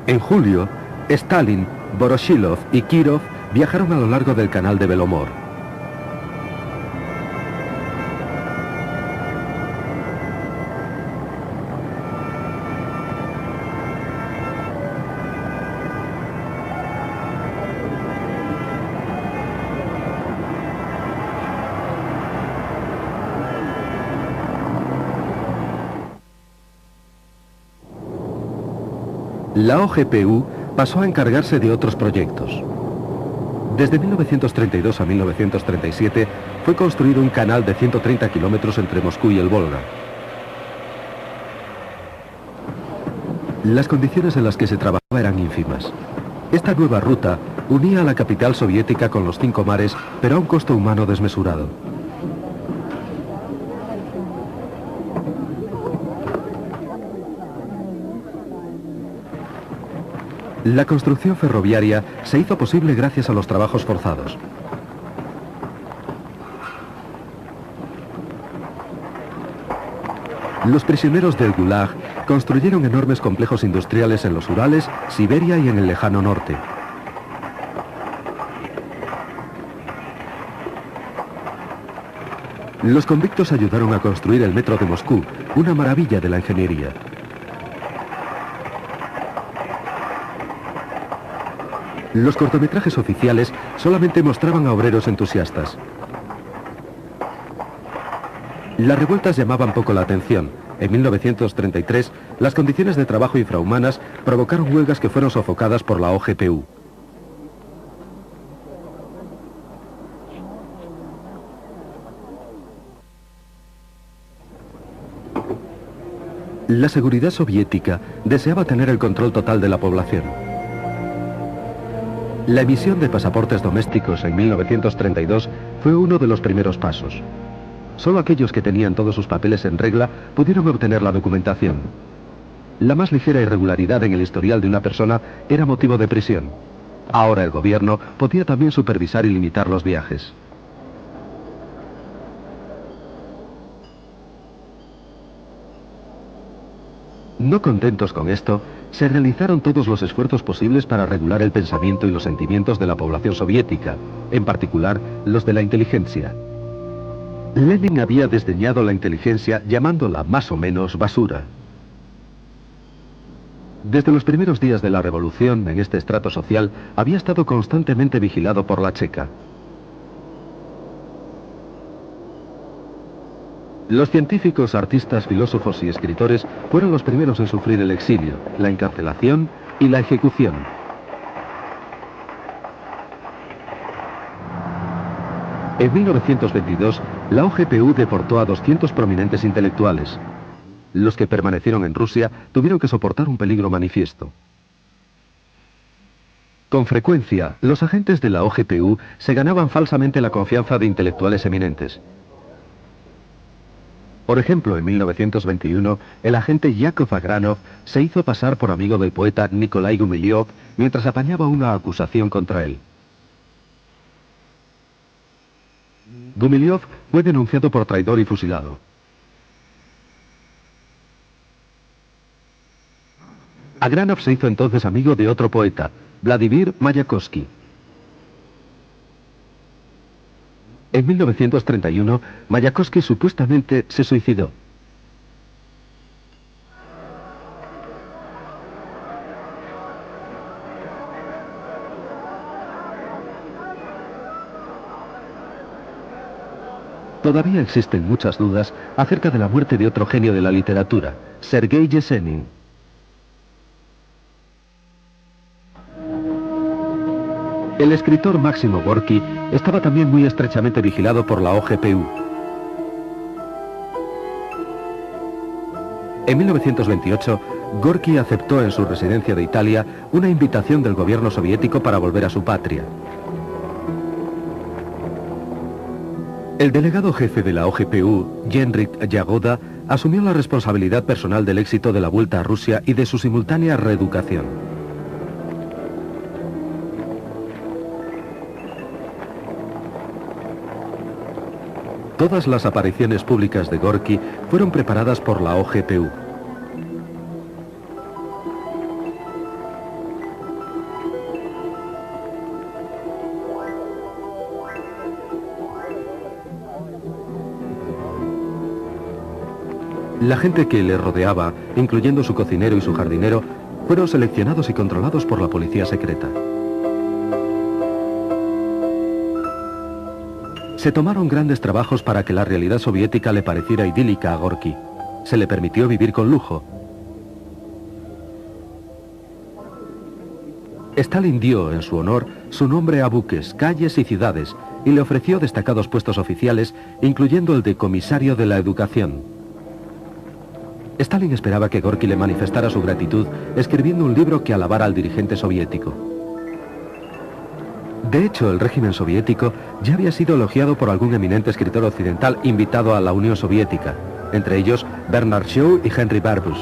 En julio, Stalin, Voroshilov y Kirov viajaron a lo largo del canal de Belomor. La OGPU pasó a encargarse de otros proyectos. Desde 1932 a 1937 fue construido un canal de 130 kilómetros entre Moscú y el Volga. Las condiciones en las que se trabajaba eran ínfimas. Esta nueva ruta unía a la capital soviética con los 5 mares, pero a un costo humano desmesurado. La construcción ferroviaria se hizo posible gracias a los trabajos forzados. Los prisioneros del Gulag construyeron enormes complejos industriales en los Urales, Siberia y en el lejano norte. Los convictos ayudaron a construir el metro de Moscú, una maravilla de la ingeniería. Los cortometrajes oficiales solamente mostraban a obreros entusiastas. Las revueltas llamaban poco la atención. En 1933, las condiciones de trabajo infrahumanas provocaron huelgas que fueron sofocadas por la OGPU. La seguridad soviética deseaba tener el control total de la población. La emisión de pasaportes domésticos en 1932 fue uno de los primeros pasos. Solo aquellos que tenían todos sus papeles en regla pudieron obtener la documentación. La más ligera irregularidad en el historial de una persona era motivo de prisión. Ahora el gobierno podía también supervisar y limitar los viajes. No contentos con esto, se realizaron todos los esfuerzos posibles para regular el pensamiento y los sentimientos de la población soviética, en particular los de la inteligencia. Lenin había desdeñado la inteligencia llamándola más o menos basura. Desde los primeros días de la revolución en este estrato social había estado constantemente vigilado por la Checa. Los científicos, artistas, filósofos y escritores fueron los primeros en sufrir el exilio, la encarcelación y la ejecución. En 1922, la OGPU deportó a 200 prominentes intelectuales. Los que permanecieron en Rusia tuvieron que soportar un peligro manifiesto. Con frecuencia, los agentes de la OGPU se ganaban falsamente la confianza de intelectuales eminentes. Por ejemplo, en 1921, el agente Yakov Agranov se hizo pasar por amigo del poeta Nikolai Gumilyov mientras apañaba una acusación contra él. Gumilyov fue denunciado por traidor y fusilado. Agranov se hizo entonces amigo de otro poeta, Vladimir Mayakovsky. En 1931, Mayakovsky supuestamente se suicidó. Todavía existen muchas dudas acerca de la muerte de otro genio de la literatura, Sergei Yesenin. El escritor Máximo Gorki estaba también muy estrechamente vigilado por la OGPU. En 1928, Gorki aceptó en su residencia de Italia una invitación del gobierno soviético para volver a su patria. El delegado jefe de la OGPU, Henryk Jagoda, asumió la responsabilidad personal del éxito de la vuelta a Rusia y de su simultánea reeducación. Todas las apariciones públicas de Gorki fueron preparadas por la OGPU. La gente que le rodeaba, incluyendo su cocinero y su jardinero, fueron seleccionados y controlados por la policía secreta. Se tomaron grandes trabajos para que la realidad soviética le pareciera idílica a Gorki. Se le permitió vivir con lujo. Stalin dio, en su honor, su nombre a buques, calles y ciudades, y le ofreció destacados puestos oficiales, incluyendo el de comisario de la educación. Stalin esperaba que Gorki le manifestara su gratitud escribiendo un libro que alabara al dirigente soviético. De hecho, el régimen soviético ya había sido elogiado por algún eminente escritor occidental invitado a la Unión Soviética, entre ellos Bernard Shaw y Henry Barbus.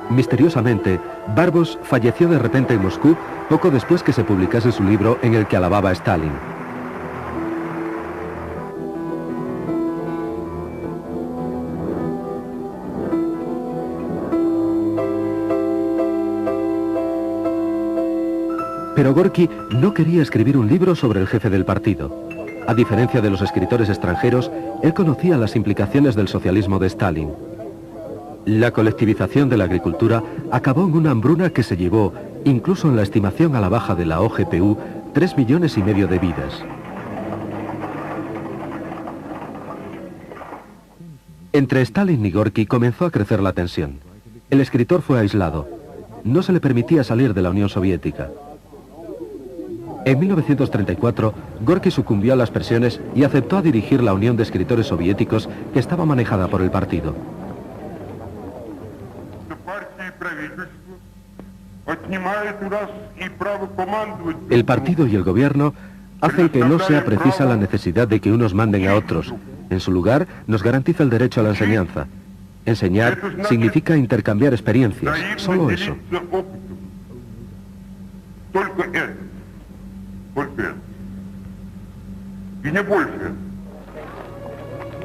Misteriosamente, Barbus falleció de repente en Moscú poco después que se publicase su libro en el que alababa a Stalin. Pero Gorki no quería escribir un libro sobre el jefe del partido. A diferencia de los escritores extranjeros, él conocía las implicaciones del socialismo de Stalin. La colectivización de la agricultura acabó en una hambruna que se llevó, incluso en la estimación a la baja de la OGPU, 3,5 millones de vidas. Entre Stalin y Gorki comenzó a crecer la tensión. El escritor fue aislado. No se le permitía salir de la Unión Soviética. En 1934, Gorki sucumbió a las presiones y aceptó a dirigir la Unión de Escritores Soviéticos que estaba manejada por el partido. El partido y el gobierno hacen que no sea precisa la necesidad de que unos manden a otros. En su lugar, nos garantiza el derecho a la enseñanza. Enseñar significa intercambiar experiencias, solo eso.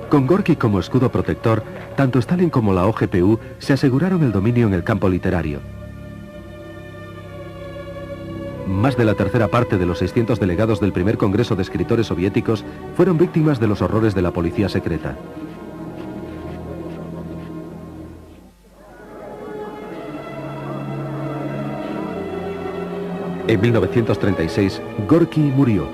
Con Gorki como escudo protector, tanto Stalin como la OGPU se aseguraron el dominio en el campo literario. Más de la tercera parte de los 600 delegados del primer Congreso de Escritores Soviéticos fueron víctimas de los horrores de la policía secreta. En 1936, Gorki murió.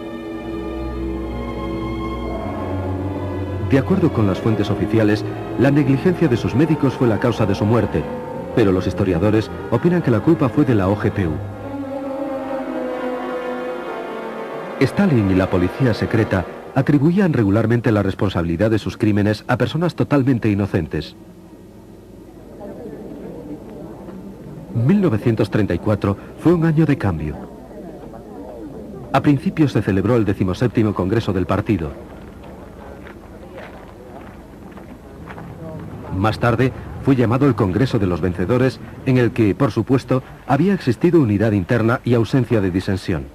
De acuerdo con las fuentes oficiales, la negligencia de sus médicos fue la causa de su muerte, pero los historiadores opinan que la culpa fue de la OGPU. Stalin y la policía secreta atribuían regularmente la responsabilidad de sus crímenes a personas totalmente inocentes. 1934 fue un año de cambio. A principios se celebró el 17º Congreso del partido. Más tarde fue llamado el Congreso de los Vencedores, en el que, por supuesto, había existido unidad interna y ausencia de disensión.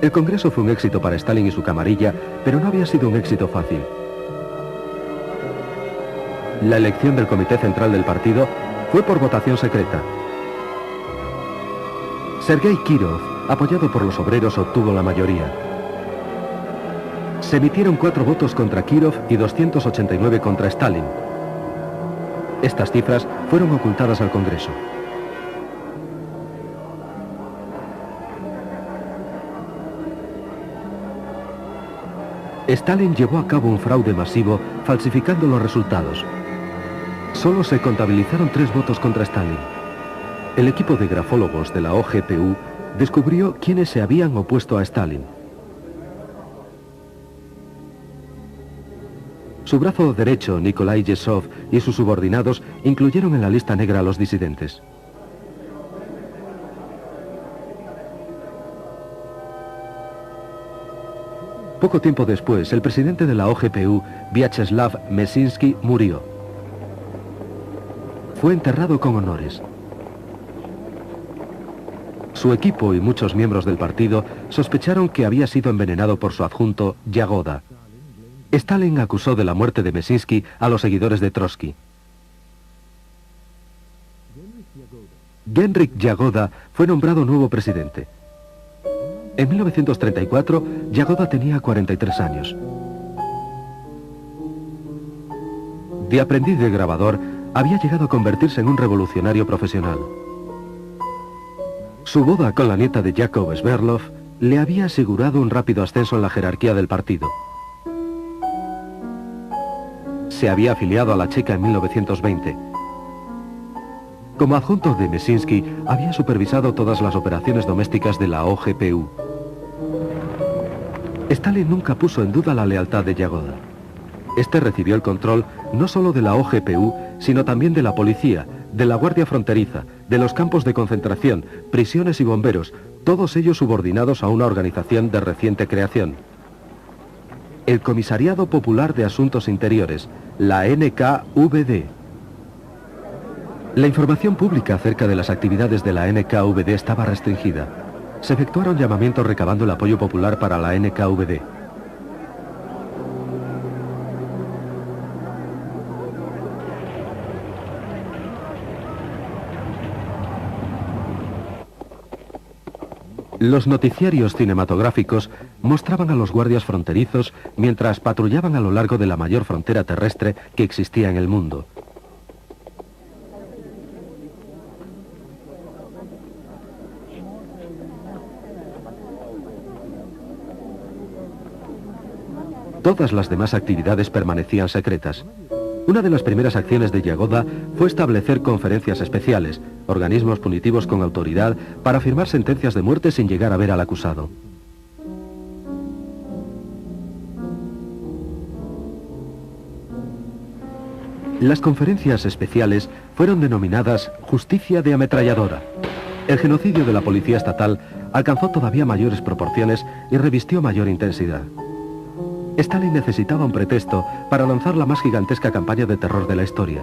El Congreso fue un éxito para Stalin y su camarilla, pero no había sido un éxito fácil. La elección del Comité Central del partido fue por votación secreta. Sergei Kirov, apoyado por los obreros, obtuvo la mayoría. Se emitieron 4 votos contra Kirov y 289 contra Stalin. Estas cifras fueron ocultadas al Congreso. Stalin llevó a cabo un fraude masivo falsificando los resultados. Solo se contabilizaron 3 votos contra Stalin. El equipo de grafólogos de la OGPU descubrió quiénes se habían opuesto a Stalin. Su brazo derecho, Nikolai Yezhov, y sus subordinados incluyeron en la lista negra a los disidentes. Poco tiempo después, el presidente de la OGPU, Vyacheslav Mesinsky, murió. Fue enterrado con honores. Su equipo y muchos miembros del partido sospecharon que había sido envenenado por su adjunto, Yagoda. Stalin acusó de la muerte de Mesinsky a los seguidores de Trotsky. Genrikh Yagoda fue nombrado nuevo presidente. En 1934, Yagoda tenía 43 años. De aprendiz de grabador, había llegado a convertirse en un revolucionario profesional. Su boda con la nieta de Yakov Sverdlov le había asegurado un rápido ascenso en la jerarquía del partido. Se había afiliado a la Checa en 1920. Como adjunto de Mesinsky, había supervisado todas las operaciones domésticas de la OGPU. Stalin nunca puso en duda la lealtad de Yagoda. Este recibió el control no solo de la OGPU, sino también de la policía, de la Guardia Fronteriza, de los campos de concentración, prisiones y bomberos, todos ellos subordinados a una organización de reciente creación. El Comisariado Popular de Asuntos Interiores, la NKVD. La información pública acerca de las actividades de la NKVD estaba restringida. Se efectuaron llamamientos recabando el apoyo popular para la NKVD. Los noticiarios cinematográficos mostraban a los guardias fronterizos mientras patrullaban a lo largo de la mayor frontera terrestre que existía en el mundo. Todas las demás actividades permanecían secretas. Una de las primeras acciones de Yagoda fue establecer conferencias especiales, organismos punitivos con autoridad para firmar sentencias de muerte sin llegar a ver al acusado. Las conferencias especiales fueron denominadas justicia de ametralladora. El genocidio de la policía estatal alcanzó todavía mayores proporciones y revistió mayor intensidad. Stalin necesitaba un pretexto para lanzar la más gigantesca campaña de terror de la historia.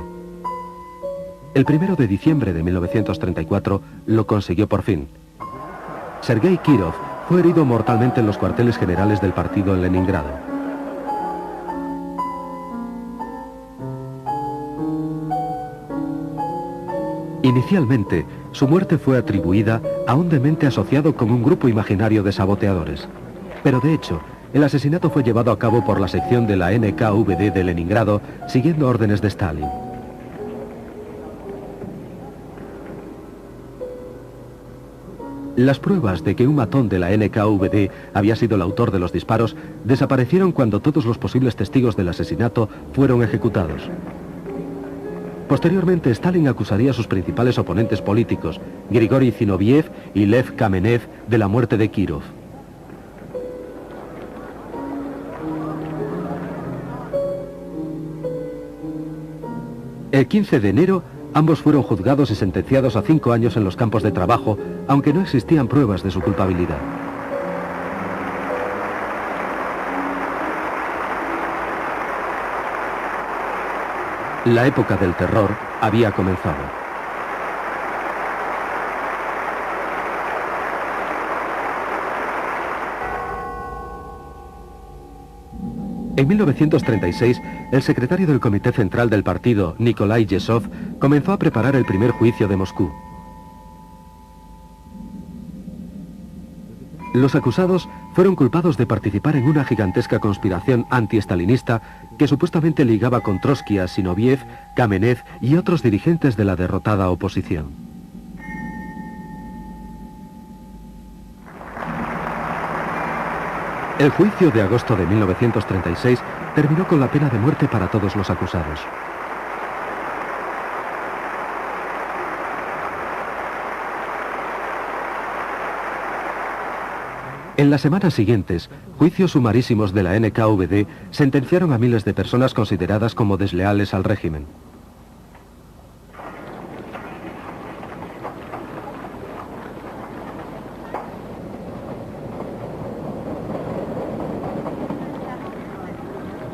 El 1 de diciembre de 1934 lo consiguió por fin. Sergei Kirov fue herido mortalmente en los cuarteles generales del partido en Leningrado. Inicialmente, su muerte fue atribuida a un demente asociado con un grupo imaginario de saboteadores. Pero de hecho, el asesinato fue llevado a cabo por la sección de la NKVD de Leningrado, siguiendo órdenes de Stalin. Las pruebas de que un matón de la NKVD había sido el autor de los disparos desaparecieron cuando todos los posibles testigos del asesinato fueron ejecutados. Posteriormente, Stalin acusaría a sus principales oponentes políticos, Grigori Zinoviev y Lev Kamenev, de la muerte de Kirov. El 15 de enero, ambos fueron juzgados y sentenciados a 5 años en los campos de trabajo, aunque no existían pruebas de su culpabilidad. La época del terror había comenzado. En 1936, el secretario del Comité Central del partido, Nikolai Yezhov, comenzó a preparar el primer juicio de Moscú. Los acusados fueron culpados de participar en una gigantesca conspiración anti-estalinista que supuestamente ligaba con Trotsky a Zinoviev, Kamenev y otros dirigentes de la derrotada oposición. El juicio de agosto de 1936 terminó con la pena de muerte para todos los acusados. En las semanas siguientes, juicios sumarísimos de la NKVD sentenciaron a miles de personas consideradas como desleales al régimen.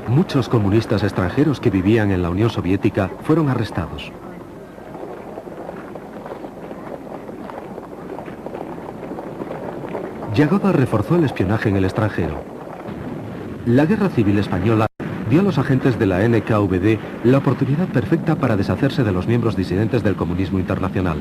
Muchos comunistas extranjeros que vivían en la Unión Soviética fueron arrestados. Yagoda reforzó el espionaje en el extranjero. La Guerra Civil Española dio a los agentes de la NKVD la oportunidad perfecta para deshacerse de los miembros disidentes del comunismo internacional.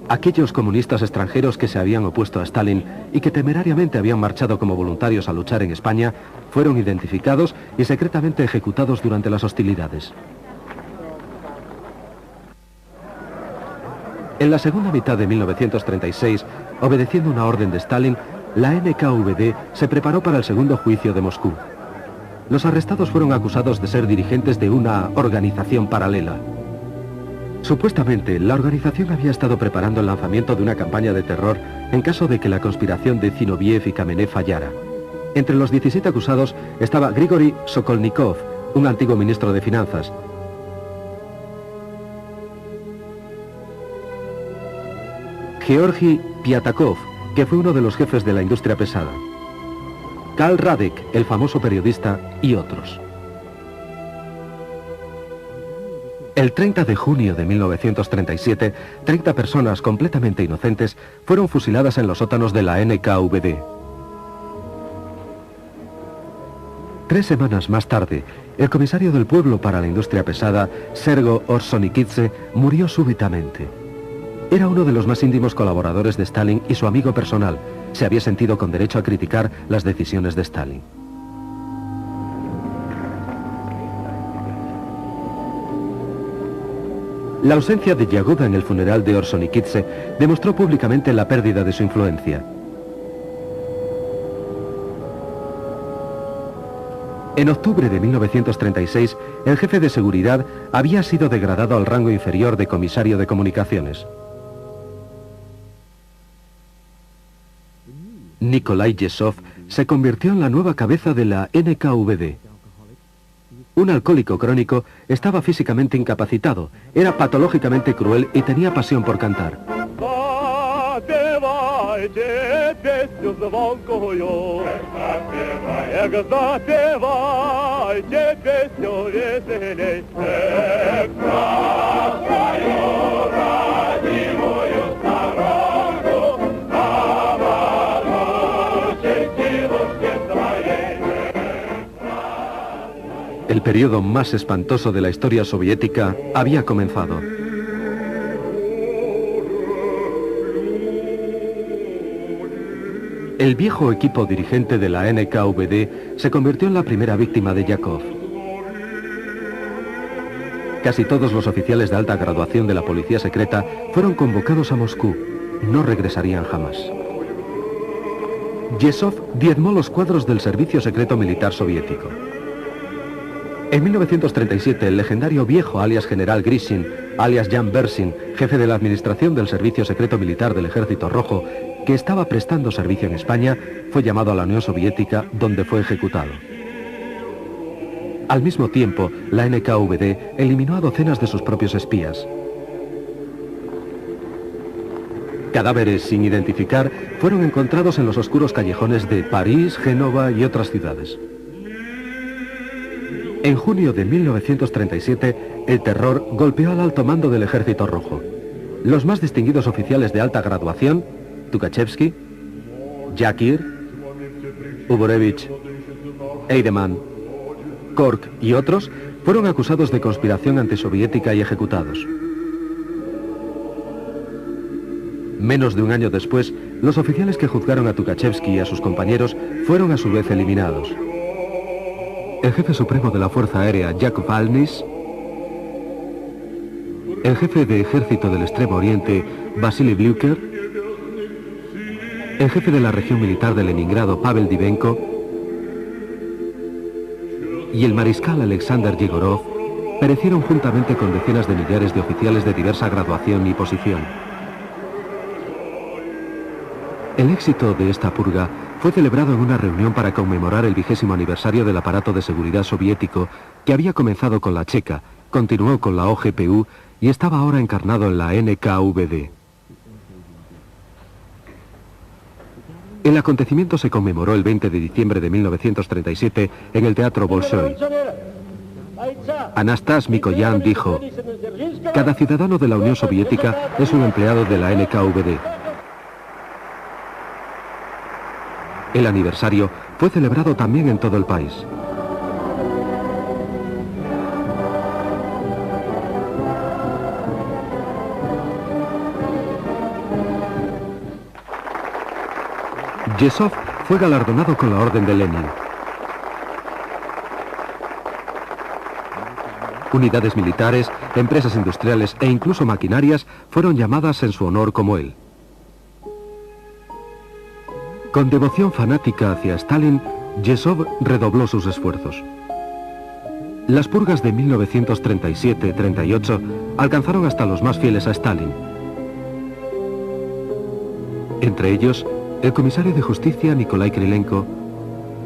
Aquellos comunistas extranjeros que se habían opuesto a Stalin y que temerariamente habían marchado como voluntarios a luchar en España fueron identificados y secretamente ejecutados durante las hostilidades. En la segunda mitad de 1936, obedeciendo una orden de Stalin, la NKVD se preparó para el segundo juicio de Moscú. Los arrestados fueron acusados de ser dirigentes de una organización paralela. Supuestamente, la organización había estado preparando el lanzamiento de una campaña de terror en caso de que la conspiración de Zinoviev y Kamenev fallara. Entre los 17 acusados estaba Grigori Sokolnikov, un antiguo ministro de Finanzas, Georgi Piatakov, que fue uno de los jefes de la industria pesada, Karl Radek, el famoso periodista, y otros. El 30 de junio de 1937, 30 personas completamente inocentes fueron fusiladas en los sótanos de la NKVD. 3 semanas más tarde, el comisario del pueblo para la industria pesada, Sergo Orsonikidze, murió súbitamente. Era uno de los más íntimos colaboradores de Stalin y su amigo personal. Se había sentido con derecho a criticar las decisiones de Stalin. La ausencia de Yagoda en el funeral de Orsonikidze demostró públicamente la pérdida de su influencia. En octubre de 1936, el jefe de seguridad había sido degradado al rango inferior de comisario de comunicaciones. Nikolai Yesov se convirtió en la nueva cabeza de la NKVD. Un alcohólico crónico, estaba físicamente incapacitado, era patológicamente cruel y tenía pasión por cantar. El periodo más espantoso de la historia soviética había comenzado. El viejo equipo dirigente de la NKVD se convirtió en la primera víctima de Yakov. Casi todos los oficiales de alta graduación de la policía secreta fueron convocados a Moscú. No regresarían jamás. Yesov diezmó los cuadros del servicio secreto militar soviético. En 1937, el legendario viejo alias general Grishin, alias Jan Bersin, jefe de la administración del Servicio Secreto Militar del Ejército Rojo, que estaba prestando servicio en España, fue llamado a la Unión Soviética, donde fue ejecutado. Al mismo tiempo, la NKVD eliminó a docenas de sus propios espías. Cadáveres sin identificar fueron encontrados en los oscuros callejones de París, Génova y otras ciudades. En junio de 1937, el terror golpeó al alto mando del Ejército Rojo. Los más distinguidos oficiales de alta graduación, Tukhachevsky, Yakir, Uborevich, Eidemann, Kork y otros, fueron acusados de conspiración antisoviética y ejecutados. Menos de un año después, los oficiales que juzgaron a Tukhachevsky y a sus compañeros fueron a su vez eliminados. El jefe supremo de la Fuerza Aérea, Yakov Alnis, el jefe de Ejército del Extremo Oriente, Vasily Blyuker, el jefe de la región militar de Leningrado, Pavel Divenko, y el mariscal Alexander Yegorov perecieron juntamente con decenas de millares de oficiales de diversa graduación y posición. El éxito de esta purga fue celebrado en una reunión para conmemorar el 20º aniversario del aparato de seguridad soviético, que había comenzado con la Checa, continuó con la OGPU y estaba ahora encarnado en la NKVD. El acontecimiento se conmemoró el 20 de diciembre de 1937 en el Teatro Bolshoi. Anastas Mikoyan dijo: cada ciudadano de la Unión Soviética es un empleado de la NKVD. El aniversario fue celebrado también en todo el país. Yezhov fue galardonado con la Orden de Lenin. Unidades militares, empresas industriales e incluso maquinarias fueron llamadas en su honor como él. Con devoción fanática hacia Stalin, Yezhov redobló sus esfuerzos. Las purgas de 1937-38 alcanzaron hasta los más fieles a Stalin. Entre ellos, el comisario de justicia Nikolai Krylenko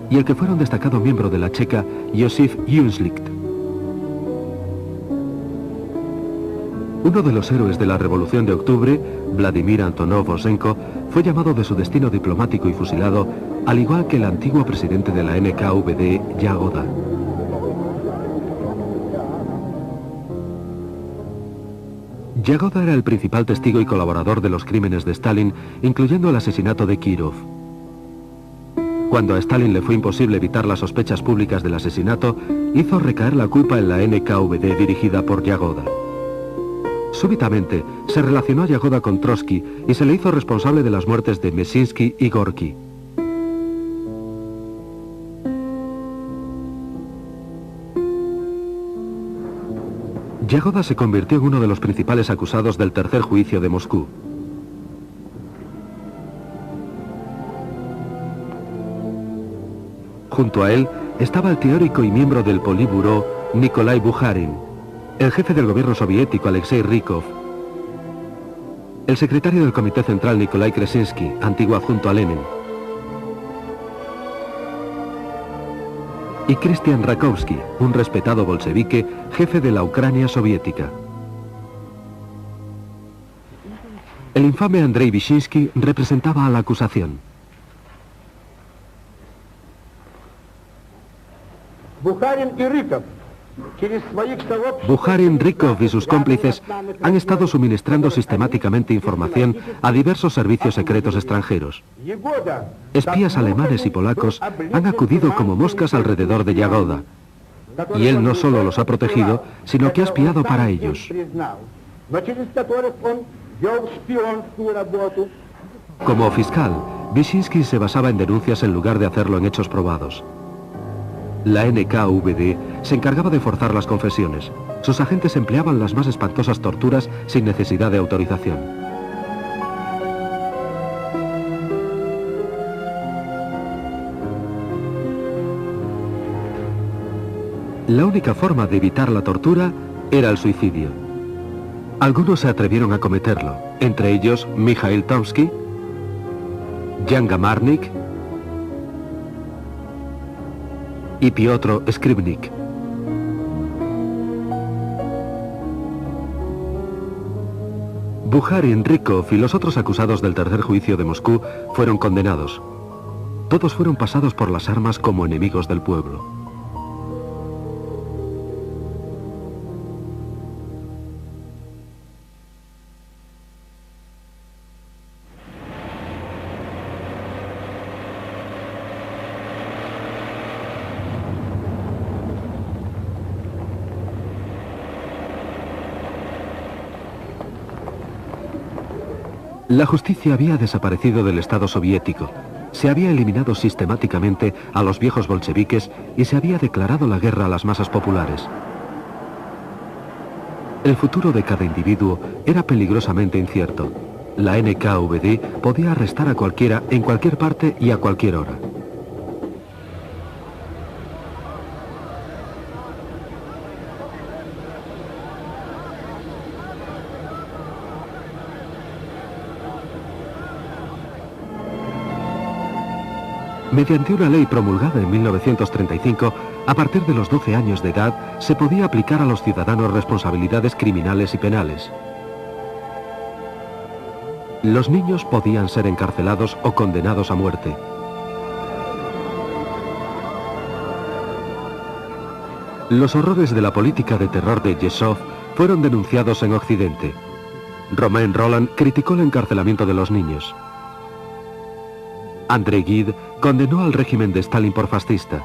y el que fuera un destacado miembro de la Checa, Josif Jünslicht. Uno de los héroes de la Revolución de Octubre, Vladimir Antonov Osenko, fue llamado de su destino diplomático y fusilado, al igual que el antiguo presidente de la NKVD, Yagoda. Yagoda era el principal testigo y colaborador de los crímenes de Stalin, incluyendo el asesinato de Kirov. Cuando a Stalin le fue imposible evitar las sospechas públicas del asesinato, hizo recaer la culpa en la NKVD dirigida por Yagoda. Súbitamente, se relacionó a Yagoda con Trotsky y se le hizo responsable de las muertes de Mesinsky y Gorky. Yagoda se convirtió en uno de los principales acusados del tercer juicio de Moscú. Junto a él estaba el teórico y miembro del Politburó Nikolai Bukharin, el jefe del gobierno soviético Alexei Rykov, el secretario del Comité Central Nikolai Kresinsky, antiguo adjunto a Lenin, y Christian Rakovsky, un respetado bolchevique, jefe de la Ucrania soviética. El infame Andrei Vyshinsky representaba a la acusación. Bukharin, Rykov y sus cómplices han estado suministrando sistemáticamente información a diversos servicios secretos extranjeros. Espías alemanes y polacos han acudido como moscas alrededor de Yagoda, y él no solo los ha protegido, sino que ha espiado para ellos. Como fiscal, Vyshinsky se basaba en denuncias en lugar de hacerlo en hechos probados. La NKVD se encargaba de forzar las confesiones. Sus agentes empleaban las más espantosas torturas sin necesidad de autorización. La única forma de evitar la tortura era el suicidio. Algunos se atrevieron a cometerlo, entre ellos Mikhail Tomsky, Jan Gamarnik y Piotr Skripnik. Bukharin, Rykov y los otros acusados del tercer juicio de Moscú fueron condenados. Todos fueron pasados por las armas como enemigos del pueblo. La justicia había desaparecido del Estado soviético, se había eliminado sistemáticamente a los viejos bolcheviques y se había declarado la guerra a las masas populares. El futuro de cada individuo era peligrosamente incierto. La NKVD podía arrestar a cualquiera en cualquier parte y a cualquier hora. Mediante una ley promulgada en 1935, a partir de los 12 años de edad, se podía aplicar a los ciudadanos responsabilidades criminales y penales. Los niños podían ser encarcelados o condenados a muerte. Los horrores de la política de terror de Yezhov fueron denunciados en Occidente. Romain Rolland criticó el encarcelamiento de los niños. André Gide condenó al régimen de Stalin por fascista.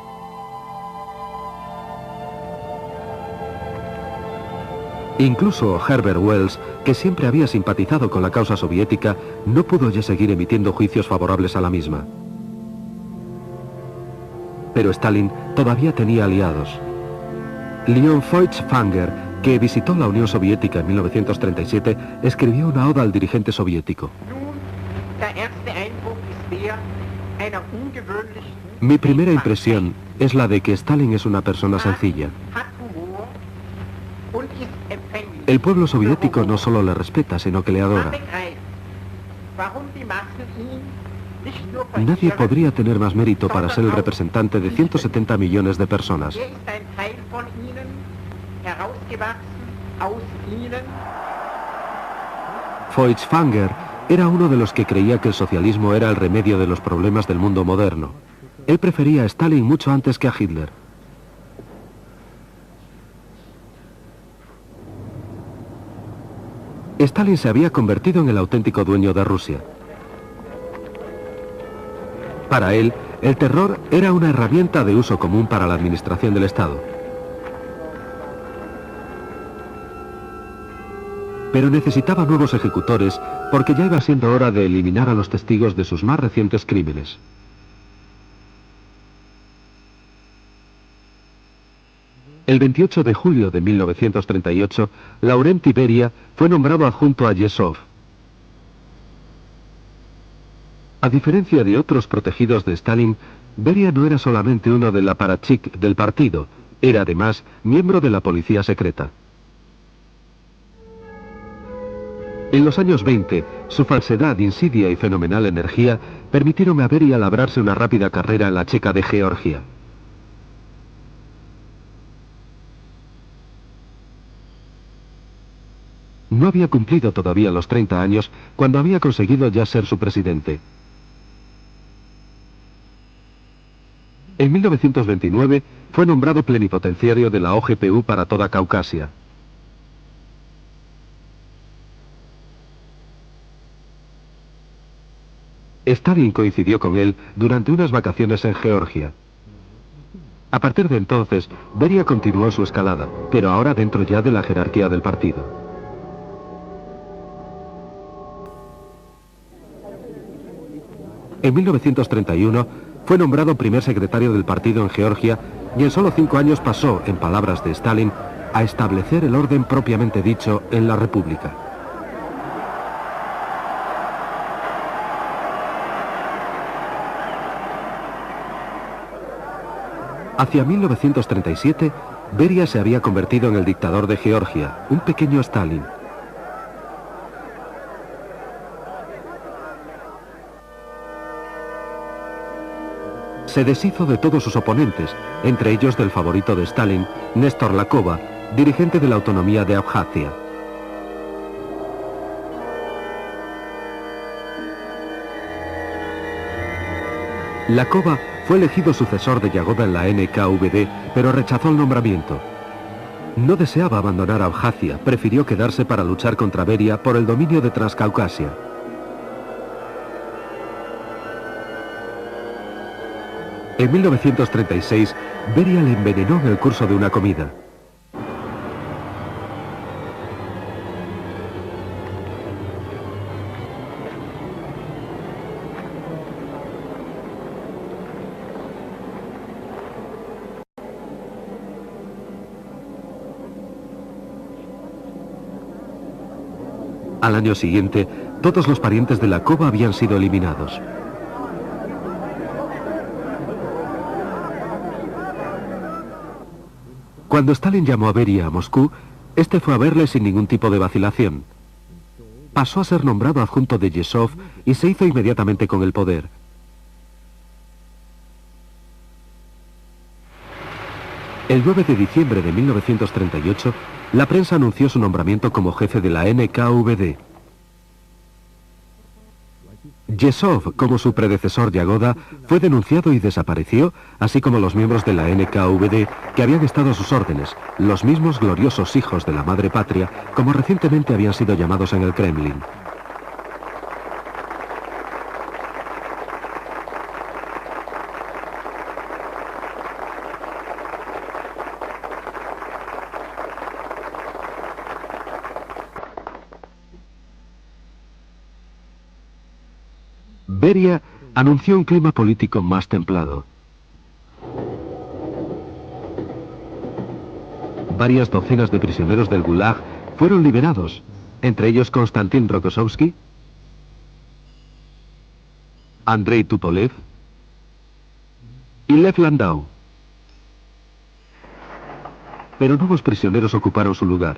Incluso Herbert Wells, que siempre había simpatizado con la causa soviética, no pudo ya seguir emitiendo juicios favorables a la misma. Pero Stalin todavía tenía aliados. Leon Feuchtwanger, que visitó la Unión Soviética en 1937, escribió una oda al dirigente soviético. Mi primera impresión es la de que Stalin es una persona sencilla. El pueblo soviético no solo le respeta, sino que le adora. Nadie podría tener más mérito para ser el representante de 170 millones de personas. Feuchtwanger era uno de los que creía que el socialismo era el remedio de los problemas del mundo moderno. Él prefería a Stalin mucho antes que a Hitler. Stalin se había convertido en el auténtico dueño de Rusia. Para él, el terror era una herramienta de uso común para la administración del Estado. Pero necesitaba nuevos ejecutores porque ya iba siendo hora de eliminar a los testigos de sus más recientes crímenes. El 28 de julio de 1938, Laurenti Beria fue nombrado adjunto a Yezhov. A diferencia de otros protegidos de Stalin, Beria no era solamente uno del apparatchik del partido, era además miembro de la policía secreta. En los años 20, su falsedad, insidia y fenomenal energía permitieron a Beria labrarse una rápida carrera en la Checa de Georgia. No había cumplido todavía los 30 años cuando había conseguido ya ser su presidente. En 1929 fue nombrado plenipotenciario de la OGPU para toda Caucasia. Stalin coincidió con él durante unas vacaciones en Georgia. A partir de entonces, Beria continuó su escalada, pero ahora dentro ya de la jerarquía del partido. En 1931 fue nombrado primer secretario del partido en Georgia y en solo 5 años pasó, en palabras de Stalin, a establecer el orden propiamente dicho en la República. Hacia 1937, Beria se había convertido en el dictador de Georgia, un pequeño Stalin. Se deshizo de todos sus oponentes, entre ellos del favorito de Stalin, Néstor Lakova, dirigente de la autonomía de Abjasia. Lakova fue elegido sucesor de Yagoda en la NKVD, pero rechazó el nombramiento. No deseaba abandonar Abjasia, prefirió quedarse para luchar contra Beria por el dominio de Transcaucasia. En 1936, Beria le envenenó en el curso de una comida. Al año siguiente, todos los parientes de Lakova habían sido eliminados. Cuando Stalin llamó a Beria a Moscú, este fue a verle sin ningún tipo de vacilación. Pasó a ser nombrado adjunto de Yezhov y se hizo inmediatamente con el poder. El 9 de diciembre de 1938, la prensa anunció su nombramiento como jefe de la NKVD. Yesov, como su predecesor Yagoda, fue denunciado y desapareció, así como los miembros de la NKVD que habían estado a sus órdenes, los mismos gloriosos hijos de la madre patria, como recientemente habían sido llamados en el Kremlin. Beria anunció un clima político más templado. Varias docenas de prisioneros del Gulag fueron liberados, entre ellos Konstantin Rokossovsky, Andrei Tupolev y Lev Landau. Pero nuevos prisioneros ocuparon su lugar.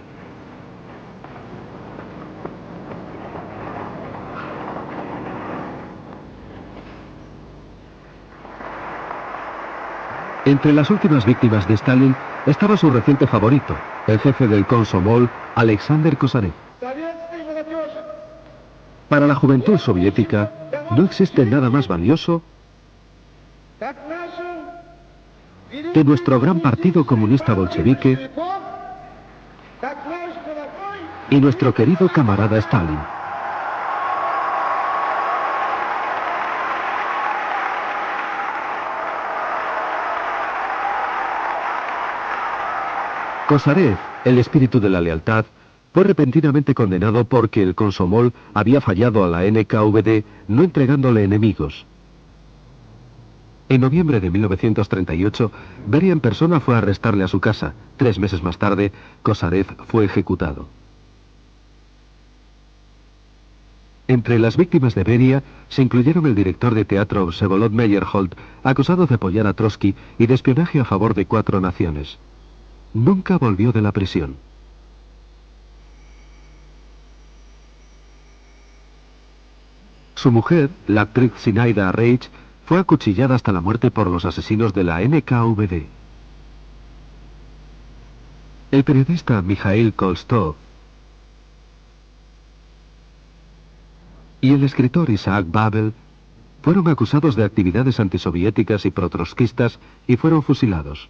Entre las últimas víctimas de Stalin estaba su reciente favorito, el jefe del Komsomol, Alexander Kosarev. Para la juventud soviética, no existe nada más valioso que nuestro gran partido comunista bolchevique y nuestro querido camarada Stalin. Kosarev, el espíritu de la lealtad, fue repentinamente condenado porque el Komsomol había fallado a la NKVD no entregándole enemigos. En noviembre de 1938, Beria en persona fue a arrestarle a su casa. 3 meses más tarde, Kosarev fue ejecutado. Entre las víctimas de Beria se incluyeron el director de teatro Vsevolod Meyerhold, acusado de apoyar a Trotsky y de espionaje a favor de 4 naciones. Nunca volvió de la prisión. Su mujer, la actriz Zinaida Reich, fue acuchillada hasta la muerte por los asesinos de la NKVD. El periodista Mikhail Kolstov y el escritor Isaac Babel fueron acusados de actividades antisoviéticas y protrotskistas y fueron fusilados.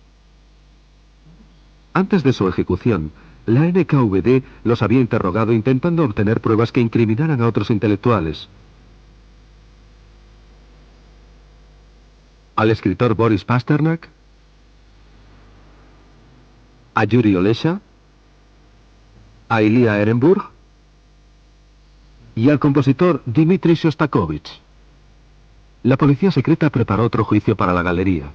Antes de su ejecución, la NKVD los había interrogado intentando obtener pruebas que incriminaran a otros intelectuales. Al escritor Boris Pasternak, a Yuri Olesha, a Ilya Ehrenburg y al compositor Dmitri Shostakovich. La policía secreta preparó otro juicio para la galería.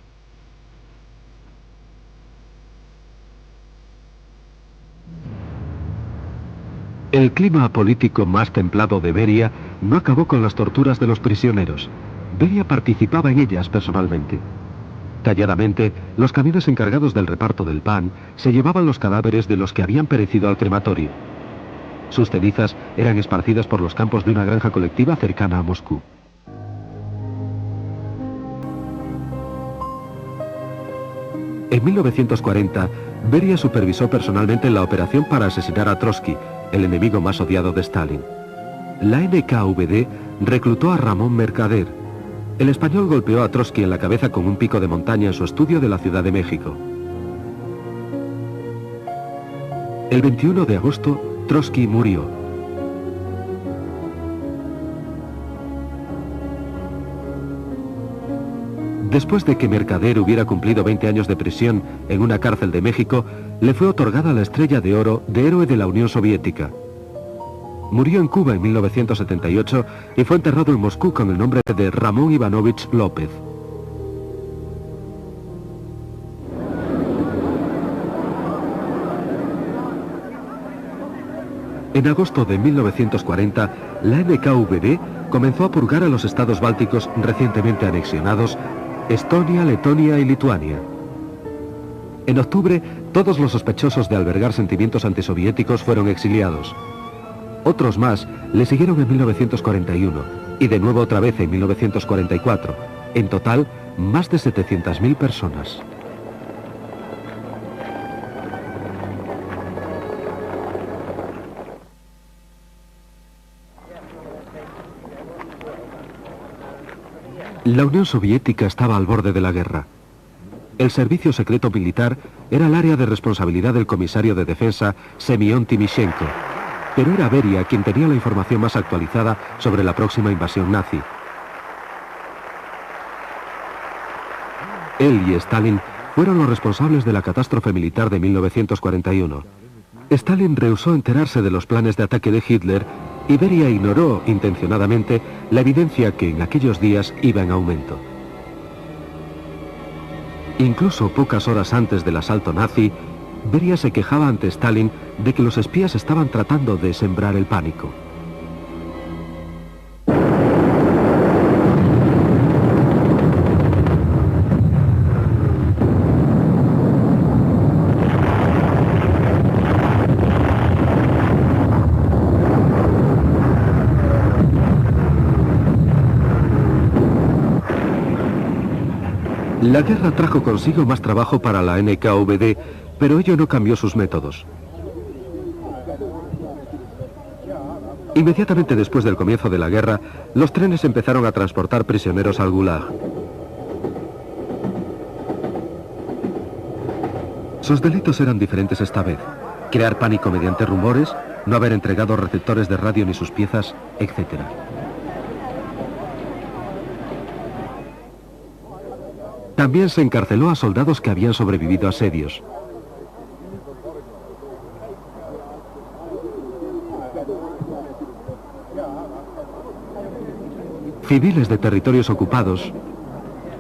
El clima político más templado de Beria no acabó con las torturas de los prisioneros. Beria participaba en ellas personalmente. Calladamente, los camiones encargados del reparto del pan se llevaban los cadáveres de los que habían perecido al crematorio. Sus cenizas eran esparcidas por los campos de una granja colectiva cercana a Moscú. En 1940, Beria supervisó personalmente la operación para asesinar a Trotsky, el enemigo más odiado de Stalin. La NKVD reclutó a Ramón Mercader. El español golpeó a Trotsky en la cabeza con un pico de montaña en su estudio de la Ciudad de México. El 21 de agosto, Trotsky murió. Después de que Mercader hubiera cumplido 20 años de prisión en una cárcel de México, le fue otorgada la Estrella de Oro de Héroe de la Unión Soviética. Murió en Cuba en 1978 y fue enterrado en Moscú con el nombre de Ramón Ivanovich López. En agosto de 1940, la NKVD comenzó a purgar a los estados bálticos recientemente anexionados, Estonia, Letonia y Lituania. En octubre, todos los sospechosos de albergar sentimientos antisoviéticos fueron exiliados. Otros más le siguieron en 1941 y de nuevo otra vez en 1944. En total, más de 700.000 personas. La Unión Soviética estaba al borde de la guerra. El servicio secreto militar era el área de responsabilidad del comisario de defensa Semyon Timoshenko, pero era Beria quien tenía la información más actualizada sobre la próxima invasión nazi. Él y Stalin fueron los responsables de la catástrofe militar de 1941. Stalin rehusó enterarse de los planes de ataque de Hitler y Beria ignoró intencionadamente la evidencia que en aquellos días iba en aumento. Incluso pocas horas antes del asalto nazi, Beria se quejaba ante Stalin de que los espías estaban tratando de sembrar el pánico. La guerra trajo consigo más trabajo para la NKVD, pero ello no cambió sus métodos. Inmediatamente después del comienzo de la guerra, los trenes empezaron a transportar prisioneros al Gulag. Sus delitos eran diferentes esta vez: crear pánico mediante rumores, no haber entregado receptores de radio ni sus piezas, etc. También se encarceló a soldados que habían sobrevivido a asedios. Civiles de territorios ocupados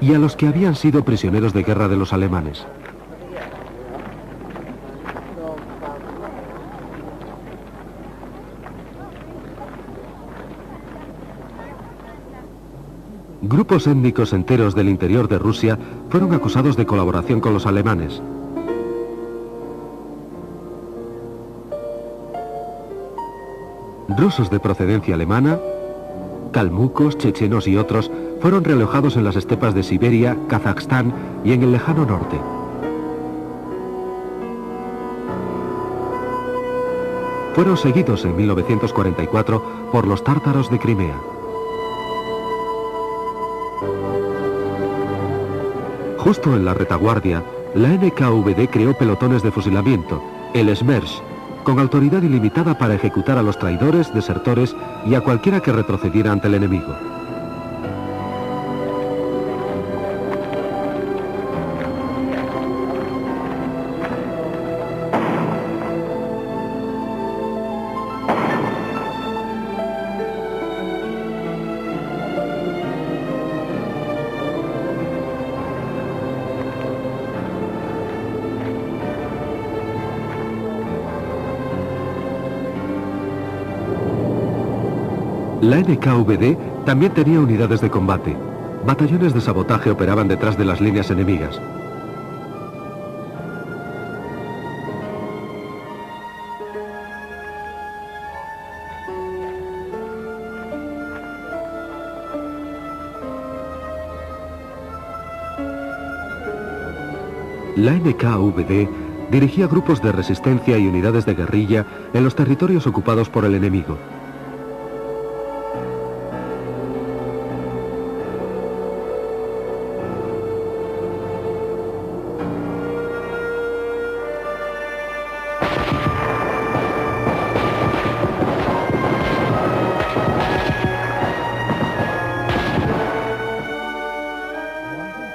y a los que habían sido prisioneros de guerra de los alemanes. Grupos étnicos enteros del interior de Rusia fueron acusados de colaboración con los alemanes. Rusos de procedencia alemana, calmucos, chechenos y otros fueron realojados en las estepas de Siberia, Kazajstán y en el lejano norte. Fueron seguidos en 1944 por los tártaros de Crimea. Justo en la retaguardia, la NKVD creó pelotones de fusilamiento, el Smersh, con autoridad ilimitada para ejecutar a los traidores, desertores y a cualquiera que retrocediera ante el enemigo. La NKVD también tenía unidades de combate. Batallones de sabotaje operaban detrás de las líneas enemigas. La NKVD dirigía grupos de resistencia y unidades de guerrilla en los territorios ocupados por el enemigo.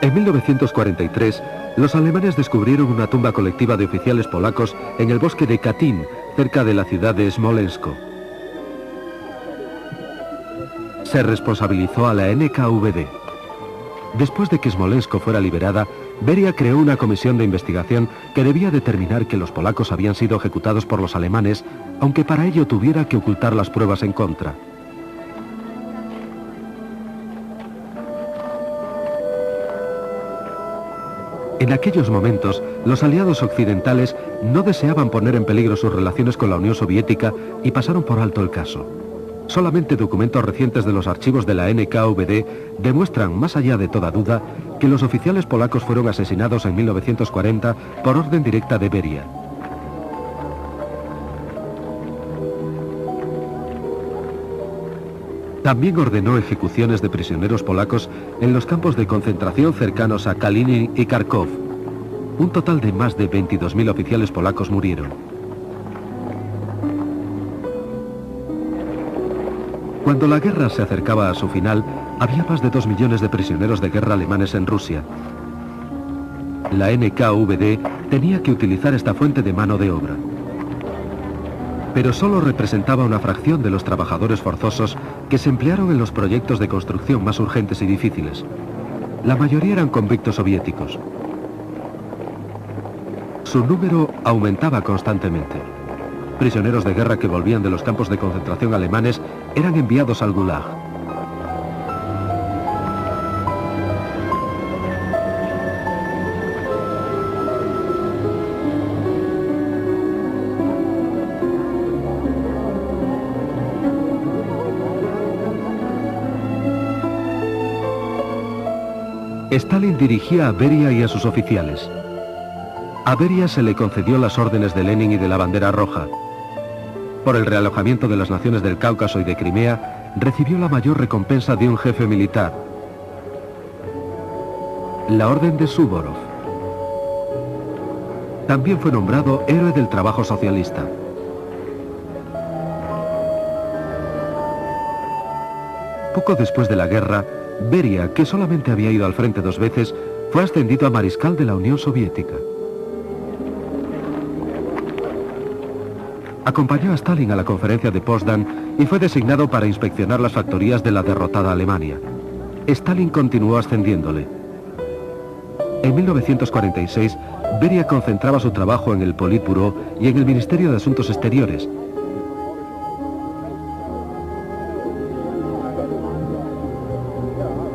En 1943, los alemanes descubrieron una tumba colectiva de oficiales polacos en el bosque de Katyn, cerca de la ciudad de Smolensk. Se responsabilizó a la NKVD. Después de que Smolensk fuera liberada, Beria creó una comisión de investigación que debía determinar que los polacos habían sido ejecutados por los alemanes, aunque para ello tuviera que ocultar las pruebas en contra. En aquellos momentos, los aliados occidentales no deseaban poner en peligro sus relaciones con la Unión Soviética y pasaron por alto el caso. Solamente documentos recientes de los archivos de la NKVD demuestran, más allá de toda duda, que los oficiales polacos fueron asesinados en 1940 por orden directa de Beria. También ordenó ejecuciones de prisioneros polacos en los campos de concentración cercanos a Kalinin y Kharkov. Un total de más de 22.000 oficiales polacos murieron. Cuando la guerra se acercaba a su final, había más de 2 millones de prisioneros de guerra alemanes en Rusia. La NKVD tenía que utilizar esta fuente de mano de obra. Pero solo representaba una fracción de los trabajadores forzosos que se emplearon en los proyectos de construcción más urgentes y difíciles. La mayoría eran convictos soviéticos. Su número aumentaba constantemente. Prisioneros de guerra que volvían de los campos de concentración alemanes eran enviados al Gulag. Stalin dirigía a Beria y a sus oficiales. A Beria se le concedió las órdenes de Lenin y de la Bandera Roja. Por el realojamiento de las naciones del Cáucaso y de Crimea, recibió la mayor recompensa de un jefe militar, la Orden de Suvorov. También fue nombrado héroe del trabajo socialista. Poco después de la guerra, Beria, que solamente había ido al frente 2 veces, fue ascendido a mariscal de la Unión Soviética. Acompañó a Stalin a la conferencia de Potsdam y fue designado para inspeccionar las factorías de la derrotada Alemania. Stalin continuó ascendiéndole. En 1946, Beria concentraba su trabajo en el Politburó y en el Ministerio de Asuntos Exteriores.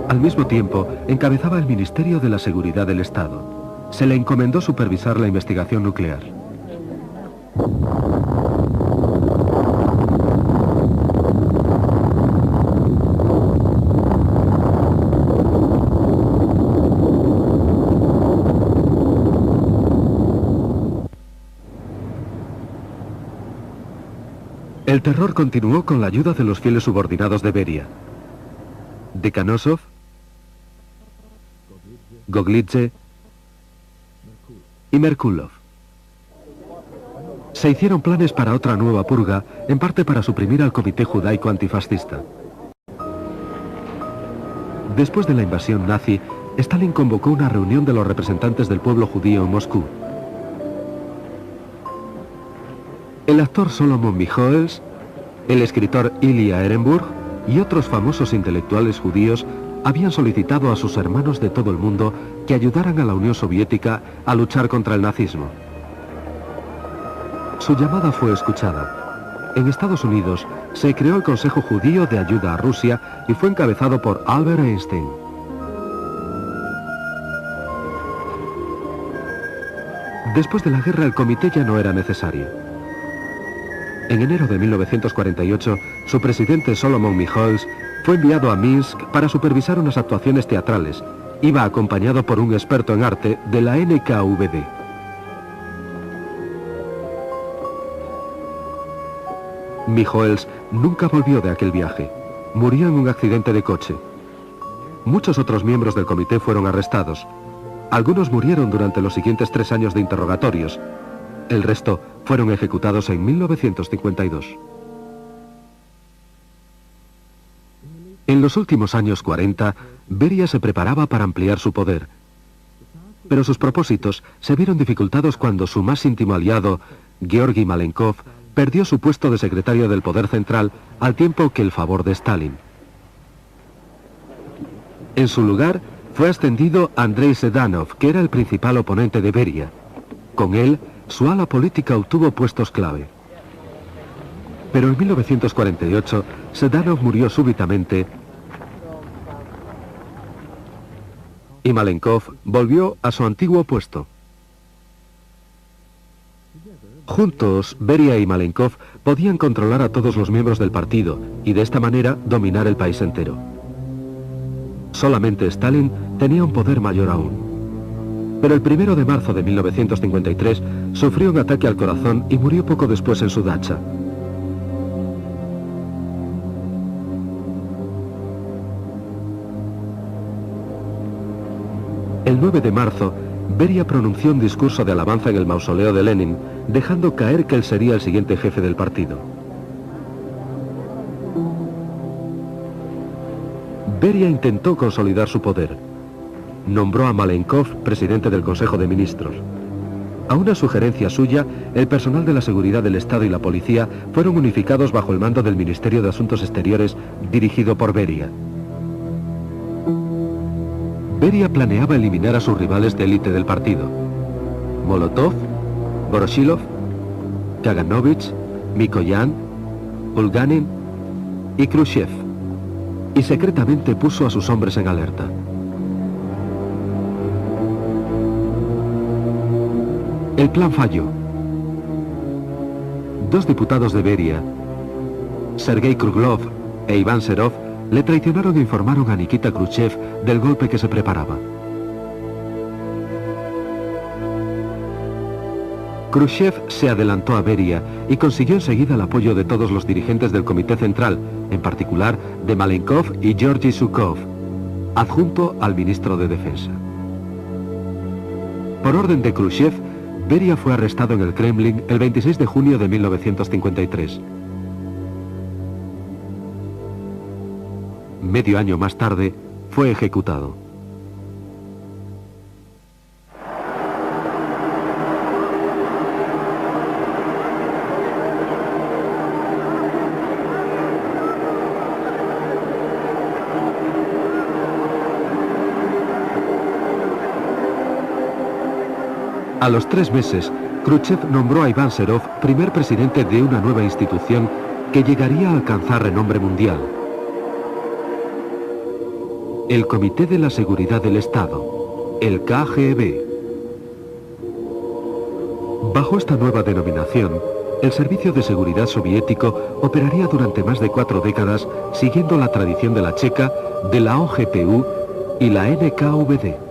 Al mismo tiempo, encabezaba el Ministerio de la Seguridad del Estado. Se le encomendó supervisar la investigación nuclear. El terror continuó con la ayuda de los fieles subordinados de Beria. Dekhanosov, Goglidze y Merkulov. Se hicieron planes para otra nueva purga, en parte para suprimir al Comité Judaico Antifascista. Después de la invasión nazi, Stalin convocó una reunión de los representantes del pueblo judío en Moscú. El actor Solomon Michoels, el escritor Ilya Ehrenburg y otros famosos intelectuales judíos habían solicitado a sus hermanos de todo el mundo que ayudaran a la Unión Soviética a luchar contra el nazismo. Su llamada fue escuchada. En Estados Unidos se creó el Consejo Judío de Ayuda a Rusia y fue encabezado por Albert Einstein. Después de la guerra el comité ya no era necesario. En enero de 1948, su presidente Solomon Michoels fue enviado a Minsk para supervisar unas actuaciones teatrales. Iba acompañado por un experto en arte de la NKVD. Michoels nunca volvió de aquel viaje. Murió en un accidente de coche. Muchos otros miembros del comité fueron arrestados. Algunos murieron durante los siguientes 3 años de interrogatorios. El resto fueron ejecutados en 1952. En los últimos años 40, Beria se preparaba para ampliar su poder. Pero sus propósitos se vieron dificultados cuando su más íntimo aliado, Georgi Malenkov, perdió su puesto de secretario del Poder Central al tiempo que el favor de Stalin. En su lugar, fue ascendido Andrei Sedanov, que era el principal oponente de Beria. Con él, su ala política obtuvo puestos clave. Pero en 1948, Sedanov murió súbitamente y Malenkov volvió a su antiguo puesto. Juntos, Beria y Malenkov podían controlar a todos los miembros del partido y de esta manera dominar el país entero. Solamente Stalin tenía un poder mayor aún. Pero el 1 de marzo de 1953 sufrió un ataque al corazón y murió poco después en su dacha. El 9 de marzo, Beria pronunció un discurso de alabanza en el mausoleo de Lenin, dejando caer que él sería el siguiente jefe del partido. Beria intentó consolidar su poder. Nombró a Malenkov presidente del Consejo de Ministros. A una sugerencia suya, el personal de la seguridad del Estado y la policía fueron unificados bajo el mando del Ministerio de Asuntos Exteriores, dirigido por Beria. Beria planeaba eliminar a sus rivales de élite del partido: Molotov, Voroshilov, Kaganovich, Mikoyan, Bulganin y Khrushchev, y secretamente puso a sus hombres en alerta. El plan falló. Dos diputados de Beria, Sergei Kruglov e Iván Serov, le traicionaron e informaron a Nikita Khrushchev del golpe que se preparaba. Khrushchev se adelantó a Beria y consiguió enseguida el apoyo de todos los dirigentes del Comité Central, en particular de Malenkov y Georgy Zhukov, adjunto al ministro de Defensa. Por orden de Khrushchev, Beria fue arrestado en el Kremlin el 26 de junio de 1953. Medio año más tarde, fue ejecutado. A los 3 meses, Khrushchev nombró a Iván Serov primer presidente de una nueva institución que llegaría a alcanzar renombre mundial: el Comité de la Seguridad del Estado, el KGB. Bajo esta nueva denominación, el servicio de seguridad soviético operaría durante más de 4 décadas, siguiendo la tradición de la Checa, de la OGPU y la NKVD.